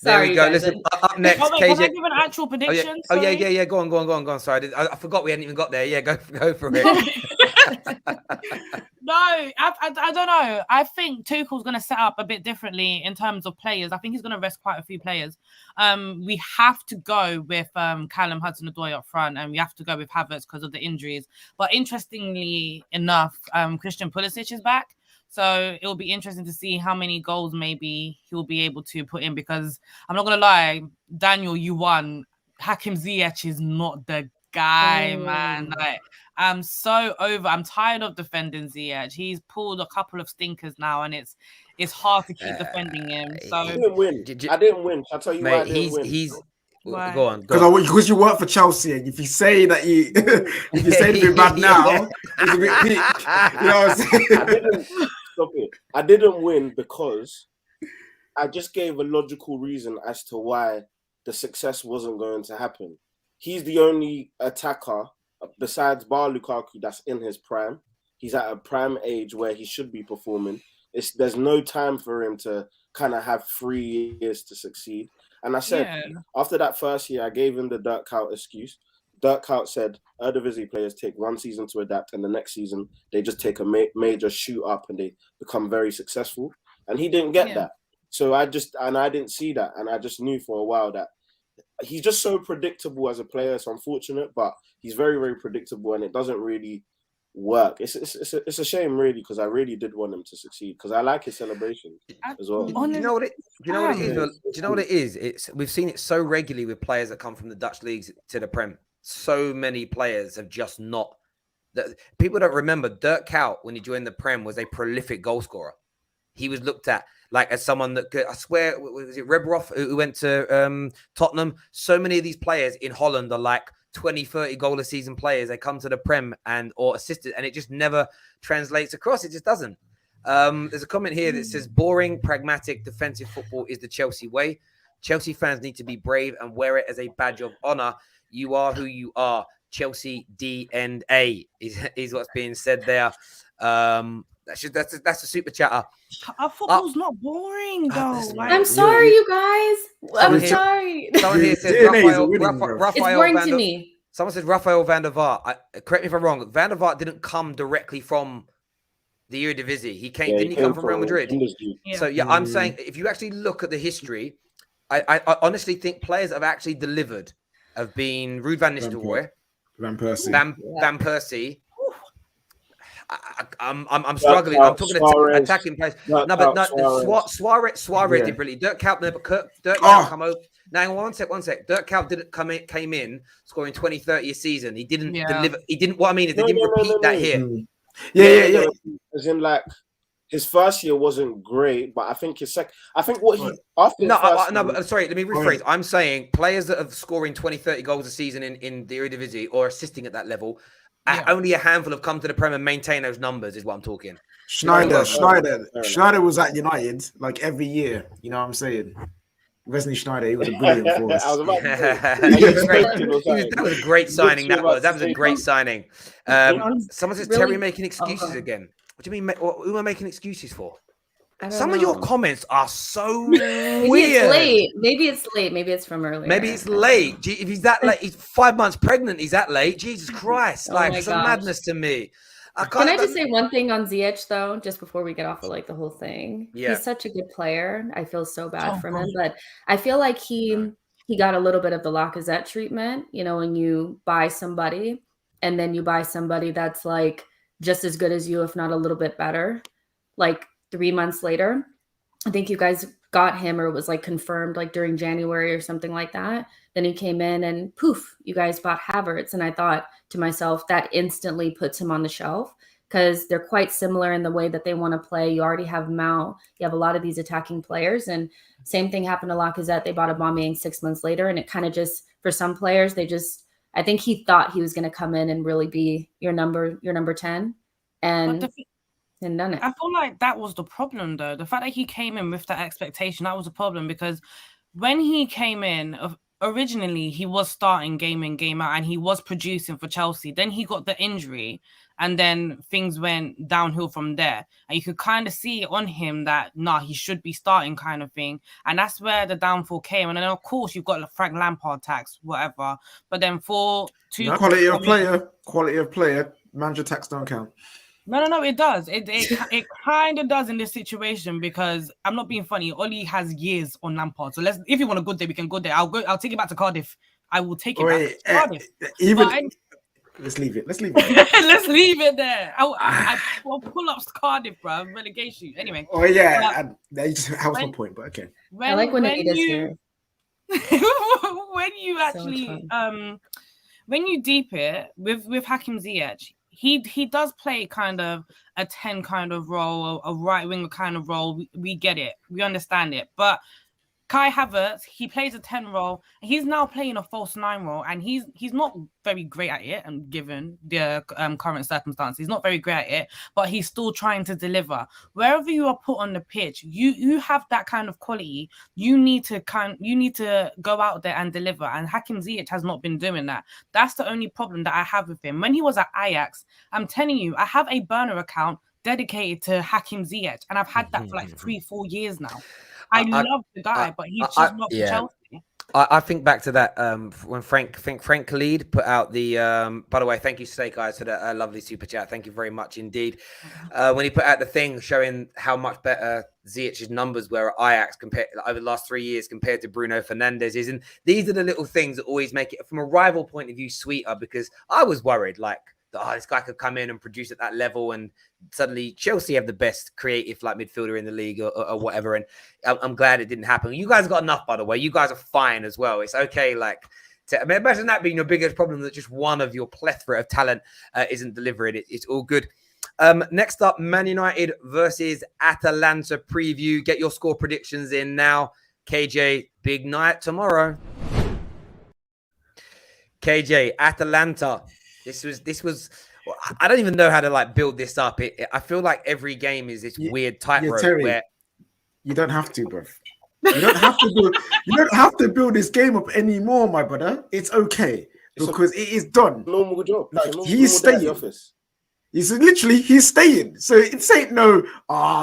There we go. Listen, up next, KJ. Can I give an actual prediction? Yeah. Go on. Sorry, I forgot we hadn't even got there. Yeah, go for it. No, I don't know. I think Tuchel's going to set up a bit differently in terms of players. I think he's going to rest quite a few players. We have to go with Callum Hudson-Odoi up front, and we have to go with Havertz because of the injuries. But interestingly enough, Christian Pulisic is back. So it'll be interesting to see how many goals maybe he'll be able to put in, because I'm not going to lie, Daniel, you won. Hakim Ziyech is not the guy, man. Like, I'm so over. I'm tired of defending Ziyech. He's pulled a couple of stinkers now, and it's hard to keep defending him. So I didn't win. I didn't win. I'll tell you why I didn't win. Why? Go on. Because you work for Chelsea, and if you say that if you say anything bad now, it's a bit peak. You know what I'm saying? I didn't win because I just gave a logical reason as to why the success wasn't going to happen. He's the only attacker besides Bar Lukaku that's in his prime. He's at a prime age where he should be performing. There's no time for him to kind of have 3 years to succeed. And I said, after that first year, I gave him the Dirk Kuyt excuse. Dirk Kuyt said Eredivisie players take 1 season to adapt, and the next season they just take a major shoot up and they become very successful. And he didn't get that. So I didn't see that. And I just knew for a while that he's just so predictable as a player. It's unfortunate, but he's very, very predictable, and it doesn't really work. It's a shame, really, because I really did want him to succeed, because I like his celebration as well. Do you know what it is? We've seen it so regularly with players that come from the Dutch leagues to the Prem. So many players have just not. People don't remember Dirk Kuyt, when he joined the Prem, was a prolific goal scorer. He was looked at like as someone that could, I swear, was it Rebroff who went to Tottenham? So many of these players in Holland are like 20, 30 goal a season players. They come to the Prem or assisted, and it just never translates across. It just doesn't. There's a comment here that says, boring, pragmatic, defensive football is the Chelsea way. Chelsea fans need to be brave and wear it as a badge of honor. You are who you are. Chelsea DNA is what's being said there. That's a super chatter. Our football's not boring, though. I'm sorry, you guys. I'm sorry. Someone here says Raphael it's boring to me. Someone says Raphael van der Vaart. Correct me if I'm wrong. Van der Vaart didn't come directly from the Eredivisie. He came. Didn't he come from Real Madrid? Yeah. So I'm saying, if you actually look at the history, I honestly think players that have actually delivered have been Ruud van Nistelrooy, Van Persie. I'm struggling. I'm talking about attacking players. Suarez did brilliantly. Dirk Kuyt come over. Now, one sec. Dirk Kuyt didn't came in scoring 20, 30 a season. He didn't deliver. He didn't. What I mean is they didn't repeat that here. Yeah. As in, like, his first year wasn't great, but I think his second. I think what he after. Sorry. Let me rephrase. I'm saying players that are scoring 20, 30 goals a season in the Eredivisie or assisting at that level. Only a handful have come to the Prem and maintain those numbers, is what I'm talking. Schneider was at United like every year. You know what I'm saying? Wesley Schneider, he was a brilliant for us. I was about to say, that was a great signing. That was a great signing. Someone says Terry making excuses again. What do you mean? Who am I making excuses for? Some of your comments are so weird. Maybe it's late. Maybe it's from earlier. Maybe it's late. If he's that late, he's 5 months pregnant. He's that late. Jesus Christ! It's a madness to me. Can I just say one thing on Ziyech though, just before we get off of like the whole thing? Yeah. He's such a good player. I feel so bad for him, but I feel like he got a little bit of the Lacazette treatment. You know, when you buy somebody and then you buy somebody that's like just as good as you, if not a little bit better, like 3 months later. I think you guys got him, or it was like confirmed like during January or something like that. Then he came in and poof, you guys bought Havertz. And I thought to myself, that instantly puts him on the shelf because they're quite similar in the way that they want to play. You already have Mount. You have a lot of these attacking players. And same thing happened to Lacazette. They bought Aubameyang 6 months later. And it kind of just, for some players, I think he thought he was going to come in and really be your number 10. And done it. I feel like that was the problem, though. The fact that he came in with that expectation, that was a problem, because when he came in, originally he was starting game in, game out, and he was producing for Chelsea. Then he got the injury, and then things went downhill from there. And you could kind of see on him that, he should be starting kind of thing. And that's where the downfall came. And then, of course, you've got Frank Lampard tax, whatever. But then quality of player, Manager tax don't count. No, it does. It kind of does in this situation because I'm not being funny. Oli has years on Lampard, so if you want a good day, we can go there. I'll take it back to Cardiff. I will take it back to Cardiff. Let's leave it. Let's leave it. Let's leave it there. I pull up Cardiff, bro. Relegation. Anyway. Oh yeah, that just helps my point. But okay. I like when Anita's here. When you actually when you deep it with Hakim Ziyech, he does play kind of a 10 kind of role, a right winger kind of role. We get it, we understand it, but Kai Havertz, he plays a 10 role. He's now playing a false 9 role, and he's not very great at it. And given the current circumstances, he's not very great at it. But he's still trying to deliver. Wherever you are put on the pitch, you have that kind of quality. You need to go out there and deliver. And Hakim Ziyech has not been doing that. That's the only problem that I have with him. When he was at Ajax, I'm telling you, I have a burner account dedicated to Hakim Ziyech, and I've had that for like 3-4 years now. I love the guy, but he's just not for Chelsea. I think back to that when Frank Khalid put out the. By the way, thank you, Snake Guys, for that lovely super chat. Thank you very much indeed. When he put out the thing showing how much better Ziyech's numbers were at Ajax compared over the last 3 years compared to Bruno Fernandes's, and these are the little things that always make it, from a rival point of view, sweeter. Because I was worried, like, this guy could come in and produce at that level, and suddenly Chelsea have the best creative midfielder in the league or whatever. And I'm glad it didn't happen. You guys got enough, by the way. You guys are fine as well. It's okay. Imagine that being your biggest problem, that just one of your plethora of talent isn't delivering. It's all good. Next up, Man United versus Atalanta preview. Get your score predictions in now. KJ, big night tomorrow. KJ, Atalanta. This was. I don't even know how to build this up. I feel like every game is this weird tightrope where you don't have to, bro. You don't have to build. You don't have to build this game up anymore, my brother. It's okay because it is done. Normal job. He's staying. He's staying. So it's ain't no.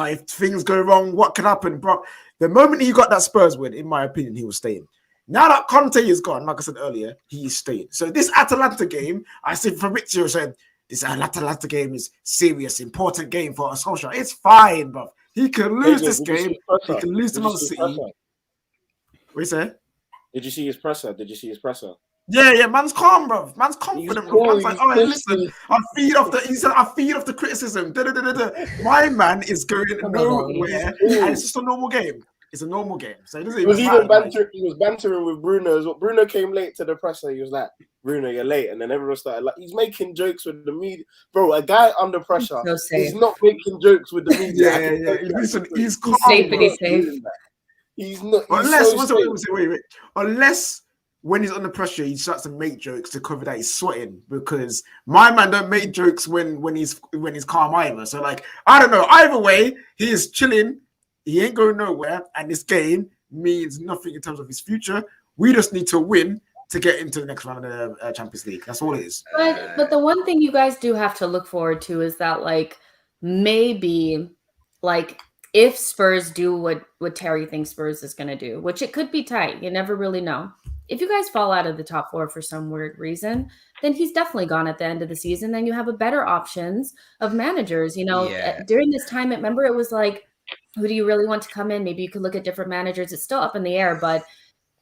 If things go wrong, what can happen, bro? The moment he got that Spurs win, in my opinion, he was staying. Now that Conte is gone, like I said earlier, he is staying. So this Atalanta game, I said Fabrizio said, this Atalanta game is serious, important game for Solskjaer. It's fine, bro. He can lose this game. He can lose to Man City. What you say? Did you see his presser? Yeah, man's calm, bro. Man's confident, bro. Man's like, listen, I feed off the criticism. My man is going nowhere, and it's just a normal game. It's a normal game. So it doesn't he was bantering with Bruno. Bruno came late to the presser. He was like, Bruno, you're late. And then everyone started he's making jokes with the media. Bro, a guy under pressure is not making jokes with the media. Yeah. Listen, he's calm. He's safe. He's not. Unless when he's under pressure, he starts to make jokes to cover that he's sweating, because my man don't make jokes when he's calm either. So I don't know. Either way, he is chilling. He ain't going nowhere, and this game means nothing in terms of his future. We just need to win to get into the next round of the Champions League. That's all it is. But the one thing you guys do have to look forward to is that maybe if Spurs do what Terry thinks Spurs is going to do, which it could be tight. You never really know. If you guys fall out of the top 4 for some weird reason, then he's definitely gone at the end of the season. Then you have a better options of managers. During this time, remember it was who do you really want to come in? Maybe you could look at different managers. It's still up in the air, but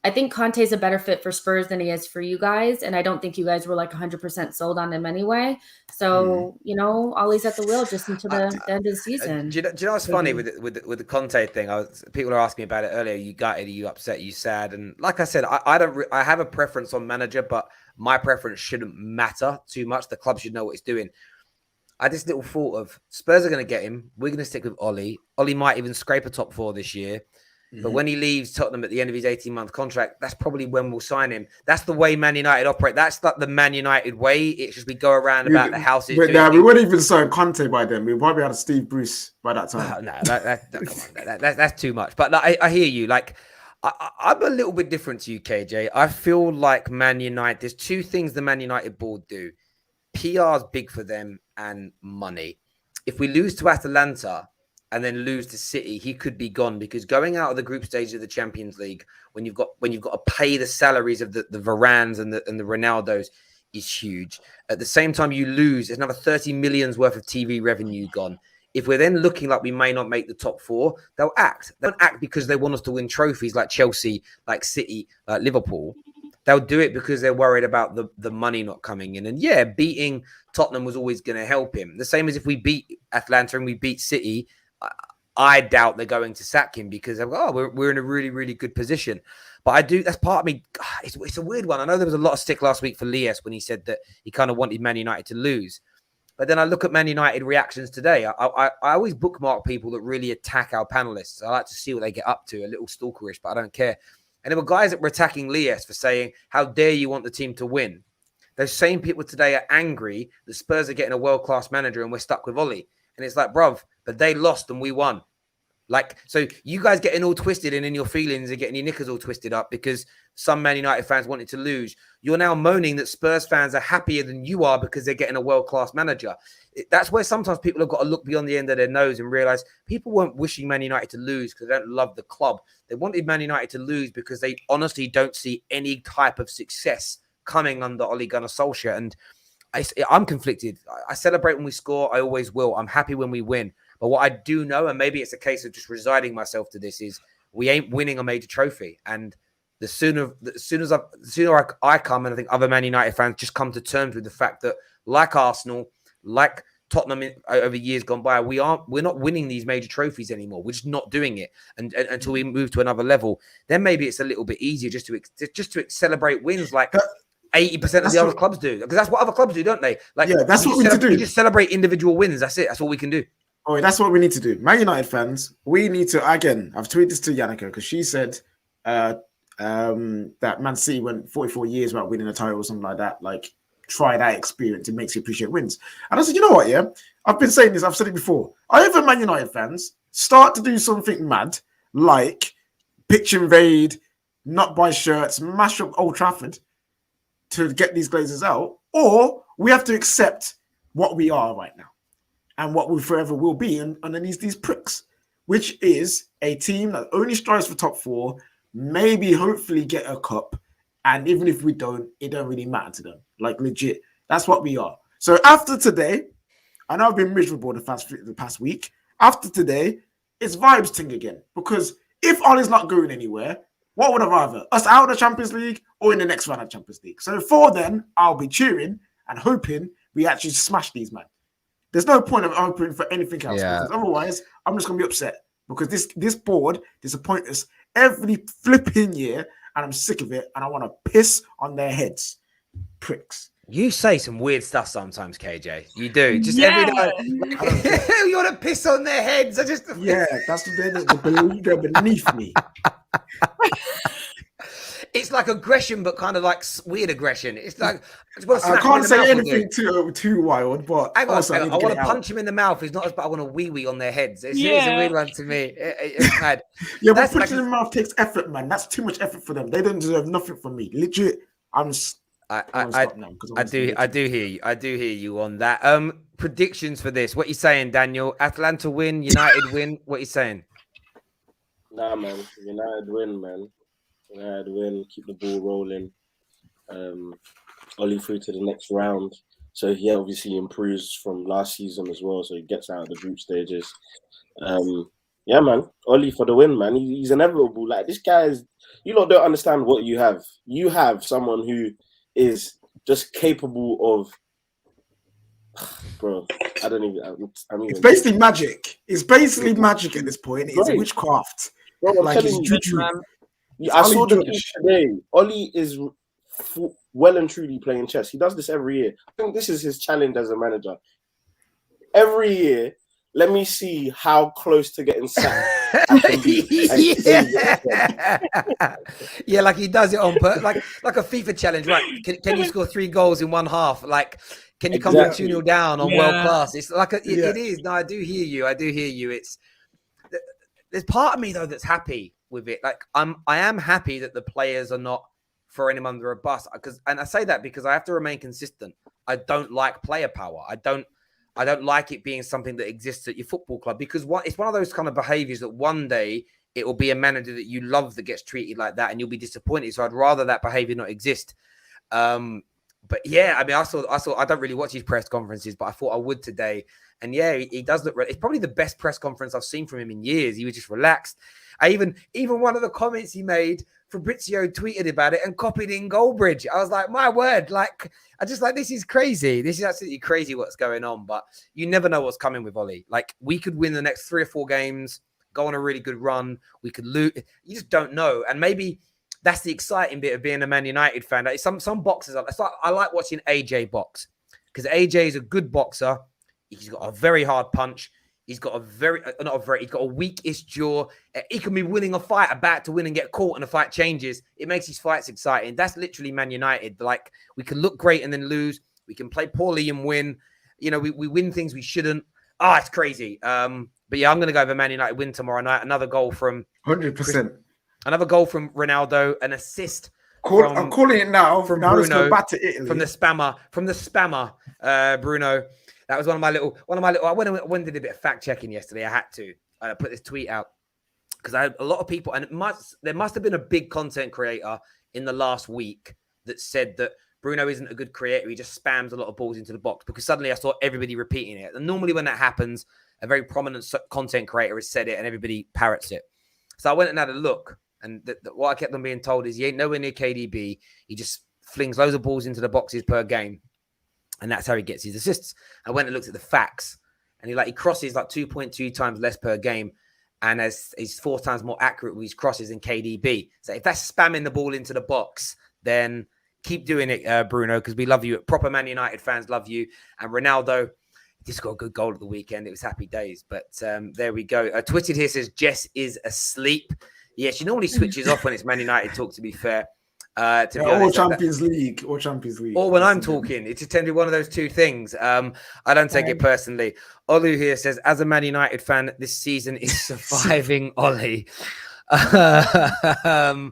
I think Conte's a better fit for Spurs than he is for you guys. And I don't think you guys were 100% sold on him anyway. So, Ollie's at the wheel just until the end of the season. Do you know what's funny with the Conte thing? People are asking me about it earlier. You gutted? Are you upset? Are you sad? And like I said, I have a preference on manager, but my preference shouldn't matter too much. The club should know what it's doing. I just little thought of Spurs are going to get him. We're going to stick with Ollie. Ollie might even scrape a top 4 this year. Mm-hmm. But when he leaves Tottenham at the end of his 18-month contract, that's probably when we'll sign him. That's the way Man United operate. That's the Man United way. It's just we go around about the houses. But we wouldn't even sign Conte by then. We probably had Steve Bruce by that time. No, come on. That's too much. But I hear you. I'm a little bit different to you, KJ. I feel like Man United, there's 2 things the Man United board do. PR is big for them, and money. If we lose to Atalanta and then lose to City, he could be gone, because going out of the group stage of the Champions League when you've got to pay the salaries of the Varans and the Ronaldos, is huge. At the same time, you lose, there's another 30 million's worth of TV revenue gone. If we're then looking like we may not make the top four, they'll act. They don't act because they want us to win trophies like Chelsea, like City, like Liverpool. They'll do it because they're worried about the money not coming in. And yeah, beating Tottenham was always going to help him. The same as if we beat Atlanta and we beat City, I doubt they're going to sack him because we're in a really, really good position. But that's part of me. It's a weird one. I know there was a lot of stick last week for Lies when he said that he kind of wanted Man United to lose. But then I look at Man United reactions today. I always bookmark people that really attack our panelists. I like to see what they get up to, a little stalkerish, but I don't care. And there were guys that were attacking Lies for saying, how dare you want the team to win? Those same people today are angry the Spurs are getting a world-class manager and we're stuck with Ollie. And it's like, bruv, but they lost and we won. Like, so you guys getting all twisted and in your feelings and getting your knickers all twisted up because some Man United fans wanted to lose. You're now moaning that Spurs fans are happier than you are because they're getting a world-class manager. That's where sometimes people have got to look beyond the end of their nose and realize people weren't wishing Man United to lose because they don't love the club. They wanted Man United to lose because they honestly don't see any type of success coming under Ole Gunnar Solskjaer. And I'm conflicted. I celebrate when we score. I always will. I'm happy when we win. But what I do know, and maybe it's a case of just resigning myself to this, is we ain't winning a major trophy. And the sooner I come, and I think other Man United fans just come to terms with the fact that, like Arsenal, like Tottenham over years gone by, we're not winning these major trophies anymore. We're just not doing it, and until we move to another level, then maybe it's a little bit easier just to celebrate wins like 80% of the other clubs do, because that's what other clubs do, don't they? Like, yeah, that's what we need to do. We just celebrate individual wins. That's it. That's all we can do. Oh, that's what we need to do. Man United fans, we need to, again, I've tweeted this to Yannicka because she said that Man City went 44 years without winning a title or something like that. Like, try that experience. It makes you appreciate wins. And I said, you know what, yeah? I've been saying this. I've said it before. Either Man United fans start to do something mad, like pitch invade, not buy shirts, mash up Old Trafford to get these Glazers out, or we have to accept what we are right now and what we forever will be underneath these pricks, which is a team that only strives for top four, maybe hopefully get a cup, and even if we don't, it don't really matter to them. Like, legit, that's what we are. So after today, I know I've been miserable the past week. After today, it's vibes thing again, because if Ollie's not going anywhere, what would I rather? Us out of the Champions League or in the next round of Champions League? So for then, I'll be cheering and hoping we actually smash these, man. There's no point of hoping for anything else, because otherwise I'm just going to be upset, because this board disappoints us every flipping year, and I'm sick of it, and I want to piss on their heads. Pricks. You say some weird stuff sometimes, KJ. You do. Just every day. You want to piss on their heads. That's they're beneath me. It's like aggression, but kind of like weird aggression. It's like I can't say anything too wild, but I want to punch him in the mouth. It's not as bad. I want to wee on their heads. It's a weird one to me. It's mad. Yeah, but punching in the mouth takes effort, man. That's too much effort for them. They don't deserve nothing from me. Legit. I do hear you. I do hear you on that. Predictions for this. What you saying, Daniel? Atalanta win, United win. What you saying? Nah, man. United win, man. United win. Keep the ball rolling. Ollie through to the next round. So he obviously improves from last season as well. So he gets out of the group stages. Yeah, man. Ollie for the win, man. He's inevitable. Like, this guy is. You lot don't understand what you have. You have someone who is just capable of, bro. I don't even. It's basically magic. It's basically magic at this point. It's witchcraft. Bro, I'm telling you, man. I saw the today. Ollie is well and truly playing chess. He does this every year. I think this is his challenge as a manager. Every year, let me see how close to getting sacked. Yeah, like he does it on purpose, like a FIFA challenge, right? Can you score 3 goals in one half? Like, can you come from 2-0 down on world class? It's like it is. No, I do hear you. It's there's part of me though that's happy with it. Like, I am happy that the players are not throwing him under a bus, and I say that because I have to remain consistent. I don't like player power. I don't like it being something that exists at your football club, because it's one of those kind of behaviors that one day it will be a manager that you love that gets treated like that, and you'll be disappointed. So I'd rather that behavior not exist. But But yeah, I mean, I don't really watch his press conferences, but I thought I would today. And yeah, he does look. It's probably the best press conference I've seen from him in years. He was just relaxed. I even one of the comments he made, Fabrizio tweeted about it and copied in Goldbridge. I was like, my word, like I just like, this is crazy. This is absolutely crazy what's going on. But you never know what's coming with Ollie. Like we could win the next 3 or 4 games, go on a really good run. We could lose. You just don't know. And maybe that's the exciting bit of being a Man United fan. Like some boxers, I like watching AJ box because AJ is a good boxer. He's got a very hard punch. He's got he's got a weakish jaw. He can be winning a fight, about to win and get caught, and the fight changes. It makes his fights exciting. That's literally Man United. Like we can look great and then lose. We can play poorly and win. You know, we win things we shouldn't. It's crazy. But yeah, I'm going to go over Man United win tomorrow night. Another goal from 100%. Another goal from Ronaldo, an assist. I'm calling it now. From now Bruno, let's go back to Italy. From the spammer, Bruno. That was one of my little. I went and did a bit of fact checking yesterday. I had to put this tweet out because I had a lot of people, and there must have been a big content creator in the last week that said that Bruno isn't a good creator. He just spams a lot of balls into the box, because suddenly I saw everybody repeating it. And normally when that happens, a very prominent content creator has said it and everybody parrots it. So I went and had a look. And what I kept on being told is he ain't nowhere near KDB. He just flings loads of balls into the boxes per game. And that's how he gets his assists. I went and looked at the facts. And he crosses like 2.2 times less per game. And he's 4 times more accurate with his crosses than KDB. So if that's spamming the ball into the box, then keep doing it, Bruno, because we love you. Proper Man United fans love you. And Ronaldo just got a good goal at the weekend. It was happy days. But there we go. Twittered here says Jess is asleep. Yeah, she normally switches off when it's Man United talk, to be fair. Be honest, or Champions League. Or when I'm talking. It's tend to be one of those two things. I don't take it personally. Olu here says, as a Man United fan, this season is surviving Ollie. Yeah,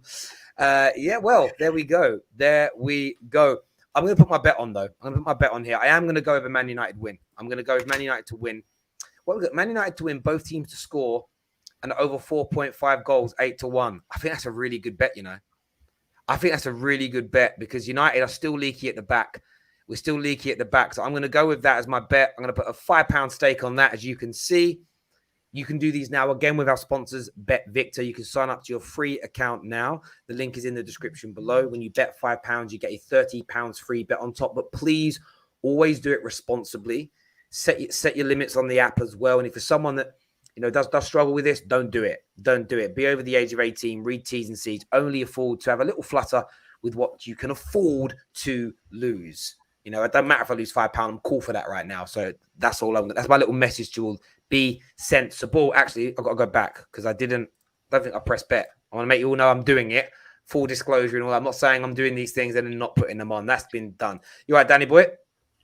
well, there we go. I'm going to put my bet on, though. I'm going to put my bet on here. I am going to go over Man United win. I'm going to go with Man United to win. Well, look, Man United to win, both teams to score, and over 4.5 goals, 8-1. I think that's a really good bet, you know. I think that's a really good bet because United are still leaky at the back. We're still leaky at the back. So I'm going to go with that as my bet. I'm going to put a £5 stake on that, as you can see. You can do these now again with our sponsors, Bet Victor. You can sign up to your free account now. The link is in the description below. When you bet £5, you get a £30 free bet on top. But please always do it responsibly. Set your limits on the app as well. And if you're someone that does struggle with this, don't do it. Don't do it. Be over the age of 18. Read T's and C's. Only afford to have a little flutter with what you can afford to lose. It doesn't matter if I lose £5. I'm cool for that right now. So that's all. That's my little message to all. Be sensible. Actually, I've got to go back because I don't think I pressed bet. I want to make you all know I'm doing it. Full disclosure and all. I'm not saying I'm doing these things and then not putting them on. That's been done. You all right, Danny boy?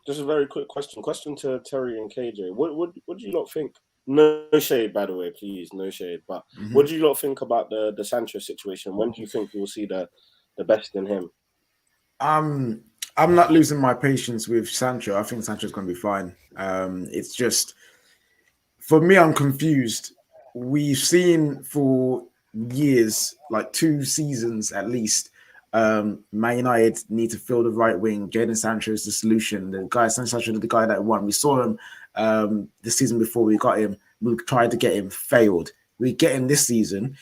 Just a very quick question. Question to Terry and KJ. What do you lot think? No shade, by the way, please. No shade. But what do you lot think about the Sancho situation? When do you think you'll see the best in him? I'm not losing my patience with Sancho. I think Sancho's going to be fine. It's just, for me, I'm confused. We've seen for years, like 2 seasons at least, Man United need to fill the right wing. Jadon Sancho is the solution. The guy, Sancho, the guy that won. We saw him the season before we got him. We tried to get him, failed. We get him this season,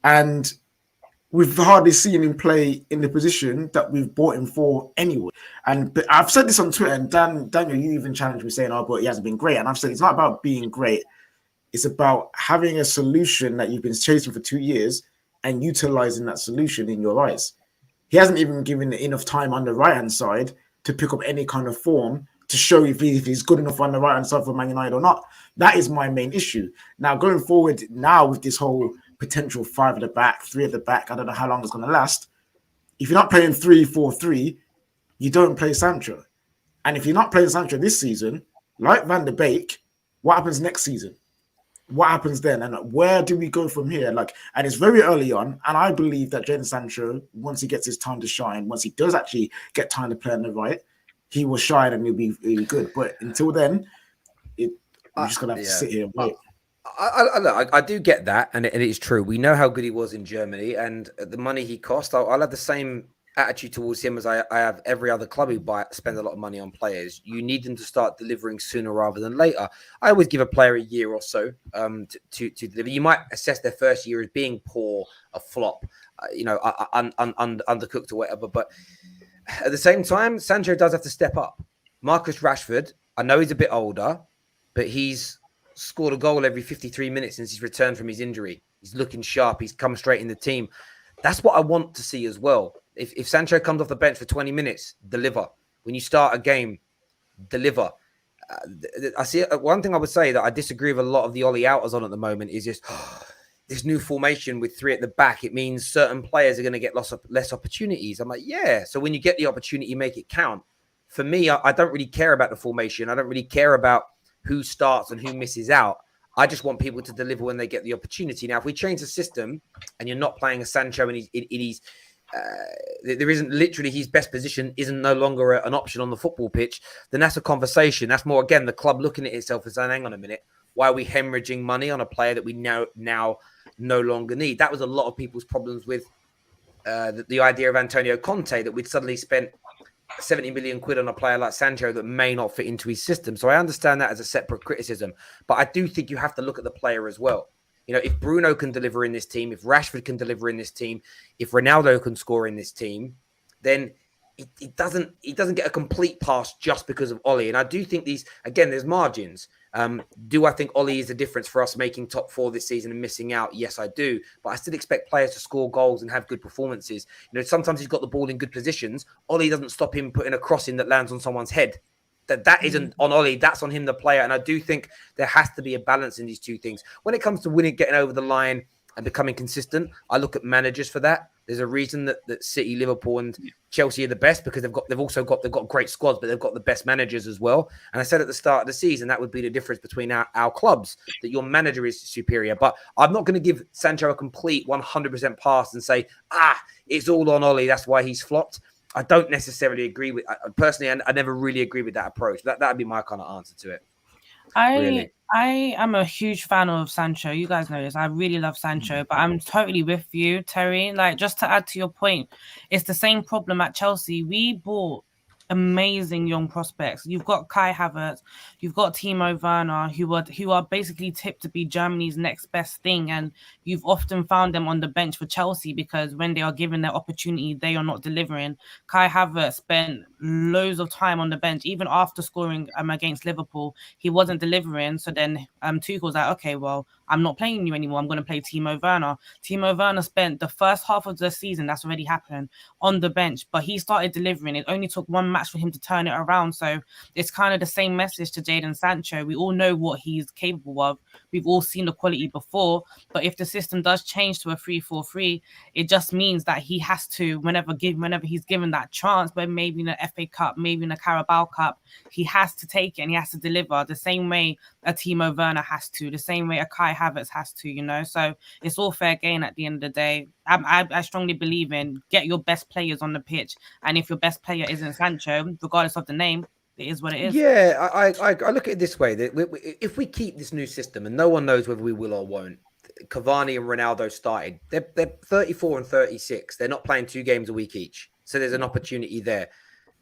and we've hardly seen him play in the position that we've bought him for anyway. But I've said this on Twitter, and Daniel, you even challenged me saying, "Oh, but he hasn't been great." And I've said it's not about being great; it's about having a solution that you've been chasing for 2 years and utilizing that solution in your eyes. He hasn't even given enough time on the right-hand side to pick up any kind of form to show if he's good enough on the right-hand side for Man United or not. That is my main issue. Now, going forward now with this whole potential 5 at the back, 3 at the back, I don't know how long it's going to last. If you're not playing 3-4-3, you don't play Sancho. And if you're not playing Sancho this season, like Van der Beek, what happens next season? What happens then? And where do we go from here? And it's very early on. And I believe that Jadon Sancho, once he gets his time to shine, once he does actually get time to play on the right, he will shine and he'll be really good. But until then, we're just going to have to sit here and wait. I do get that, and it is true. We know how good he was in Germany and the money he cost. I'll have the same attitude towards him as I have every other club who spend a lot of money on players. You need them to start delivering sooner rather than later. I always give a player a year or so to deliver. You might assess their first year as being poor, a flop, undercooked or whatever. But at the same time, Sancho does have to step up. Marcus Rashford, I know he's a bit older, but he's scored a goal every 53 minutes since he's returned from his injury. He's looking sharp. He's come straight in the team. That's what I want to see as well. If Sancho comes off the bench for 20 minutes, deliver. When you start a game, deliver. I see one thing I would say that I disagree with a lot of the Ollie outers on at the moment is just this new formation with 3 at the back. It means certain players are going to get less opportunities. I'm like, yeah. So when you get the opportunity, make it count. For me, I don't really care about the formation. I don't really care about who starts and who misses out. I just want people to deliver when they get the opportunity. Now, if we change the system and you're not playing a Sancho and there isn't literally his best position isn't no longer an option on the football pitch, then that's a conversation. That's more, again, the club looking at itself and saying, hang on a minute, why are we hemorrhaging money on a player that we now no longer need? That was a lot of people's problems with the idea of Antonio Conte, that we'd suddenly spent 70 million quid on a player like Sancho that may not fit into his system. So I understand that as a separate criticism, but I do think you have to look at the player as well. You know, if Bruno can deliver in this team, if Rashford can deliver in this team, if Ronaldo can score in this team, then it doesn't get a complete pass just because of Ollie. And I do think there's margins. Do I think Ollie is the difference for us making top 4 this season and missing out? Yes, I do. But I still expect players to score goals and have good performances. You know, sometimes he's got the ball in good positions. Ollie doesn't stop him putting a crossing that lands on someone's head. That isn't on Ollie. That's on him, the player. And I do think there has to be a balance in these two things. When it comes to winning, getting over the line and becoming consistent, I look at managers for that. There's a reason that City, Liverpool, and Chelsea are the best, because they've got great squads, but they've got the best managers as well. And I said at the start of the season that would be the difference between our clubs, that your manager is superior. But I'm not going to give Sancho a complete 100% pass and say, it's all on Ollie, that's why he's flopped. I don't necessarily agree with. Personally, I never really agree with that approach. That'd be my kind of answer to it. I am a huge fan of Sancho. You guys know this. I really love Sancho, but I'm totally with you, Terry. Like, just to add to your point, it's the same problem at Chelsea. We bought amazing young prospects. You've got Kai Havertz, you've got Timo Werner, who are basically tipped to be Germany's next best thing, and you've often found them on the bench for Chelsea because when they are given their opportunity, they are not delivering. Kai Havertz spent loads of time on the bench, even after scoring against Liverpool. He wasn't delivering, so then Tuchel's like, okay, well, I'm not playing you anymore. I'm going to play Timo Werner. Timo Werner spent the first half of the season, that's already happened, on the bench, but he started delivering. It only took one match for him to turn it around. So it's kind of the same message to Jadon Sancho. We all know what he's capable of. We've all seen the quality before, but if the system does change to a 3-4-3, it just means that he has to, whenever he's given that chance, but maybe in an FA Cup, maybe in a Carabao Cup, he has to take it and he has to deliver the same way a Timo Werner has to, the same way a Kai Havertz has to, you know. So it's all fair game at the end of the day. I strongly believe in get your best players on the pitch, and if your best player isn't Sancho, regardless of the name, it is what it is. Yeah, I look at it this way: that if we keep this new system, and no one knows whether we will or won't. Cavani and Ronaldo started. They're 34 and 36. They're not playing 2 games a week each, so there's an opportunity there.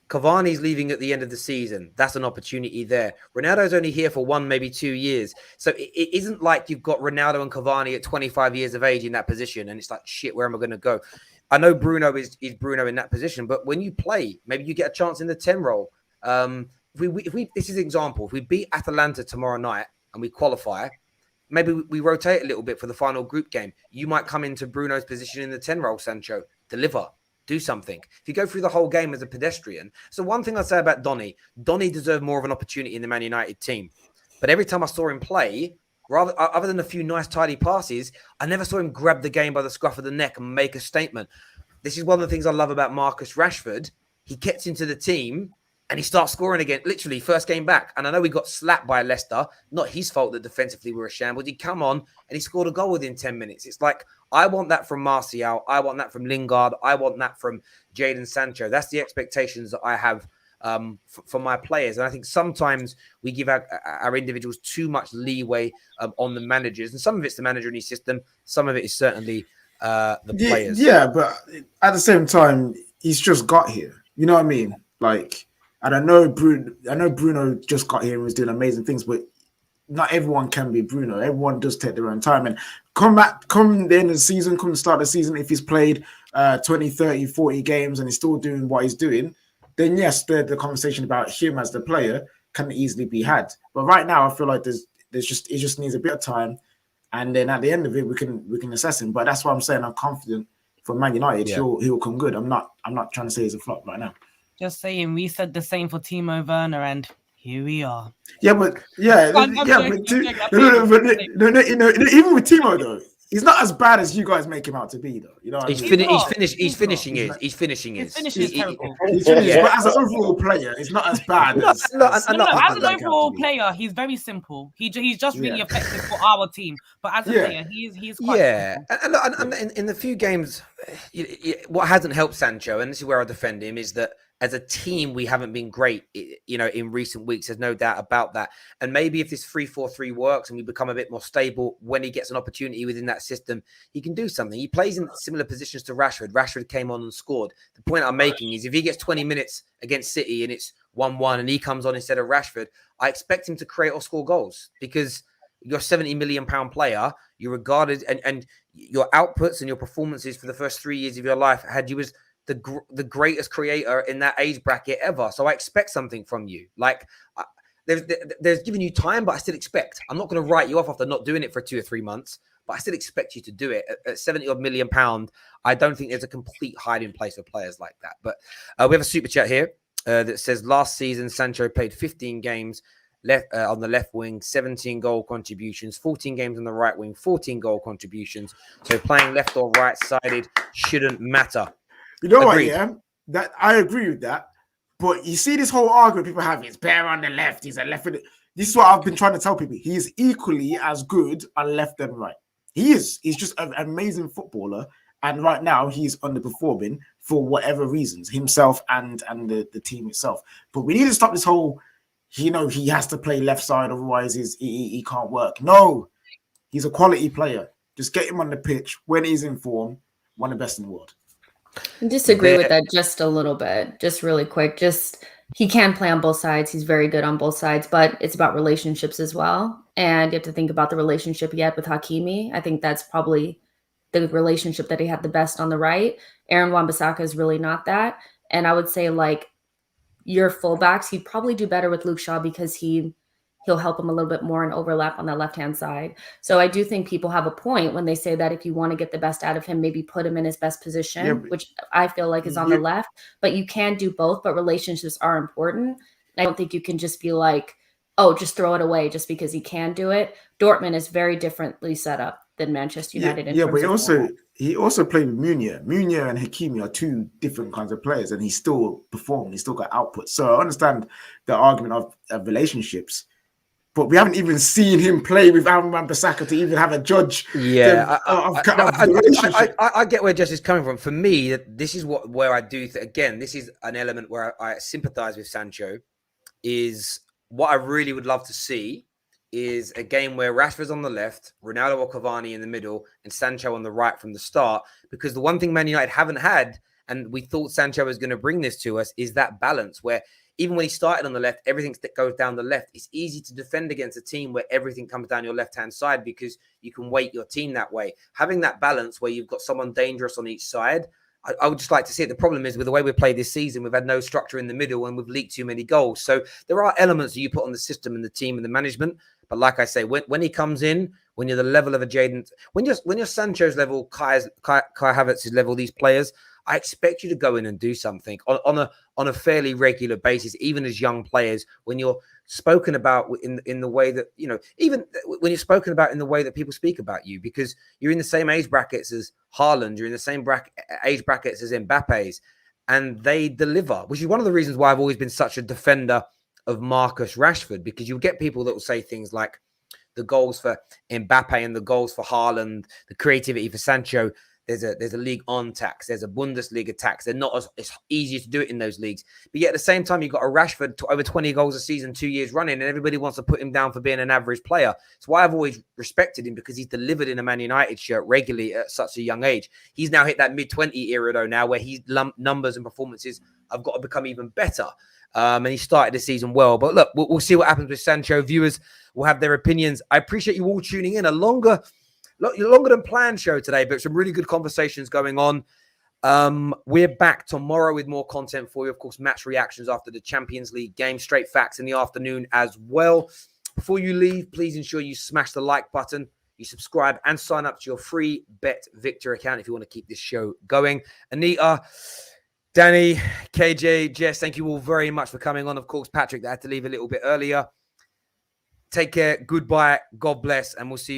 Cavani's leaving at the end of the season. That's an opportunity there. Ronaldo's only here for 1, maybe 2 years. So it isn't like you've got Ronaldo and Cavani at 25 years of age in that position. And it's like, shit, where am I going to go? I know Bruno is Bruno in that position, but when you play, maybe you get a chance in the 10 role. If we this is an example. If we beat Atalanta tomorrow night and we qualify, maybe we rotate a little bit for the final group game. You might come into Bruno's position in the 10 role, Sancho. Deliver. Do something. If you go through the whole game as a pedestrian. So one thing I'd say about Donny deserved more of an opportunity in the Man United team. But every time I saw him play, other than a few nice, tidy passes, I never saw him grab the game by the scruff of the neck and make a statement. This is one of the things I love about Marcus Rashford. He gets into the team and he starts scoring again, literally first game back. And I know we got slapped by Leicester. Not his fault that defensively we were a shambles. He'd come on and he scored a goal within 10 minutes. It's like, I want that from Martial. I want that from Lingard. I want that from Jadon Sancho. That's the expectations that I have for my players. And I think sometimes we give our individuals too much leeway on the managers. And some of it's the manager and his system. Some of it is certainly the players. Yeah, but at the same time, he's just got here. You know what I mean? Like, and I know Bruno just got here and was doing amazing things, but not everyone can be Bruno. Everyone does take their own time. And come the end of the season, come the start of the season, if he's played 20, 30, 40 games and he's still doing what he's doing, then yes, the conversation about him as the player can easily be had. But right now, I feel like it just needs a bit of time. And then at the end of it, we can assess him. But that's why I'm saying I'm confident for Man United. Yeah. He'll come good. I'm not trying to say he's a flop right now. Just saying, we said the same for Timo Werner, and here we are. Yeah, but even with Timo though, he's not as bad as you guys make him out to be, though. You know, he's finishing his. His finish is terrible. But as an overall player, it's not as bad. As an overall player, he's very simple. He's just really effective for our team. But as a player, he's quite simple. And in the few games, what hasn't helped Sancho, and this is where I defend him, is that as a team, we haven't been great, in recent weeks. There's no doubt about that. And maybe if this 3-4-3 works and we become a bit more stable, when he gets an opportunity within that system, he can do something. He plays in similar positions to Rashford. Rashford came on and scored. The point I'm making is if he gets 20 minutes against City and it's 1-1 and he comes on instead of Rashford, I expect him to create or score goals because you're a £70 million player. You're regarded, and your outputs and your performances for the first 3 years of your life had you as the greatest creator in that age bracket ever. So I expect something from you. Like there's giving you time, but I still expect. I'm not going to write you off after not doing it for 2 or 3 months, but I still expect you to do it at 70 odd million pound. I don't think there's a complete hiding place for players like that. But we have a super chat here that says last season Sancho played 15 games left on the left wing, 17 goal contributions, 14 games on the right wing, 14 goal contributions. So playing left or right sided shouldn't matter. You know what, yeah? That I agree with that. But you see this whole argument people have, it's better on the left, he's a left footed. This is what I've been trying to tell people. He is equally as good on left and right. He is. He's just an amazing footballer. And right now he's underperforming for whatever reasons, himself and the team itself. But we need to stop this whole, he has to play left side, otherwise he can't work. No, he's a quality player. Just get him on the pitch when he's in form, one of the best in the world. I disagree with that just a little bit, just really quick. He can play on both sides. He's very good on both sides, but it's about relationships as well. And you have to think about the relationship he had with Hakimi. I think that's probably the relationship that he had the best on the right. Aaron Wan-Bissaka is really not that. And I would say, like, your fullbacks, he'd probably do better with Luke Shaw because he'll help him a little bit more and overlap on that left-hand side. So I do think people have a point when they say that if you want to get the best out of him, maybe put him in his best position, which I feel like is on the left. But you can do both, but relationships are important. I don't think you can just be like, oh, just throw it away just because he can do it. Dortmund is very differently set up than Manchester United. But he also played with Meunier. Meunier and Hakimi are two different kinds of players, and he still performed. He still got output. So I understand the argument of relationships. But we haven't even seen him play with Aaron Wan-Bissaka to even have a judge. Yeah, I get where Jess is coming from. For me, this is where I do. Again, this is an element where I sympathise with Sancho. Is what I really would love to see is a game where Rashford's on the left, Ronaldo or Cavani in the middle, and Sancho on the right from the start. Because the one thing Man United haven't had, and we thought Sancho was going to bring this to us, is that balance where even when he started on the left, everything that goes down the left. It's easy to defend against a team where everything comes down your left-hand side because you can weight your team that way. Having that balance where you've got someone dangerous on each side, I would just like to see it. The problem is with the way we play this season, we've had no structure in the middle and we've leaked too many goals. So there are elements that you put on the system and the team and the management. But like I say, when he comes in, when you're the level of a Jadon, when you're Sancho's level, Kai Havertz's level, these players, I expect you to go in and do something on a fairly regular basis, even as young players, when you're spoken about in the way that, even when you're spoken about in the way that people speak about you, because you're in the same age brackets as Haaland, you're in the same age brackets as Mbappe's, and they deliver, which is one of the reasons why I've always been such a defender of Marcus Rashford, because you'll get people that will say things like the goals for Mbappe and the goals for Haaland, the creativity for Sancho. there's a league on tax, there's a Bundesliga tax. They're not it's easier to do it in those leagues. But yet at the same time, you've got a Rashford to over 20 goals a season, 2 years running, and everybody wants to put him down for being an average player. It's why I've always respected him, because he's delivered in a Man United shirt regularly at such a young age. He's now hit that mid-20 era though now, where his numbers and performances have got to become even better. And he started the season well. But look, we'll see what happens with Sancho. Viewers will have their opinions. I appreciate you all tuning in. A longer than planned show today, but some really good conversations going on. We're back tomorrow with more content for you. Of course, match reactions after the Champions League game, straight facts in the afternoon as well. Before you leave, please ensure you smash the like button, you subscribe, and sign up to your free Bet Victor account if you want to keep this show going. Anita, Danny, KJ, Jess, thank you all very much for coming on. Of course, Patrick, that had to leave a little bit earlier. Take care. Goodbye. God bless. And we'll see you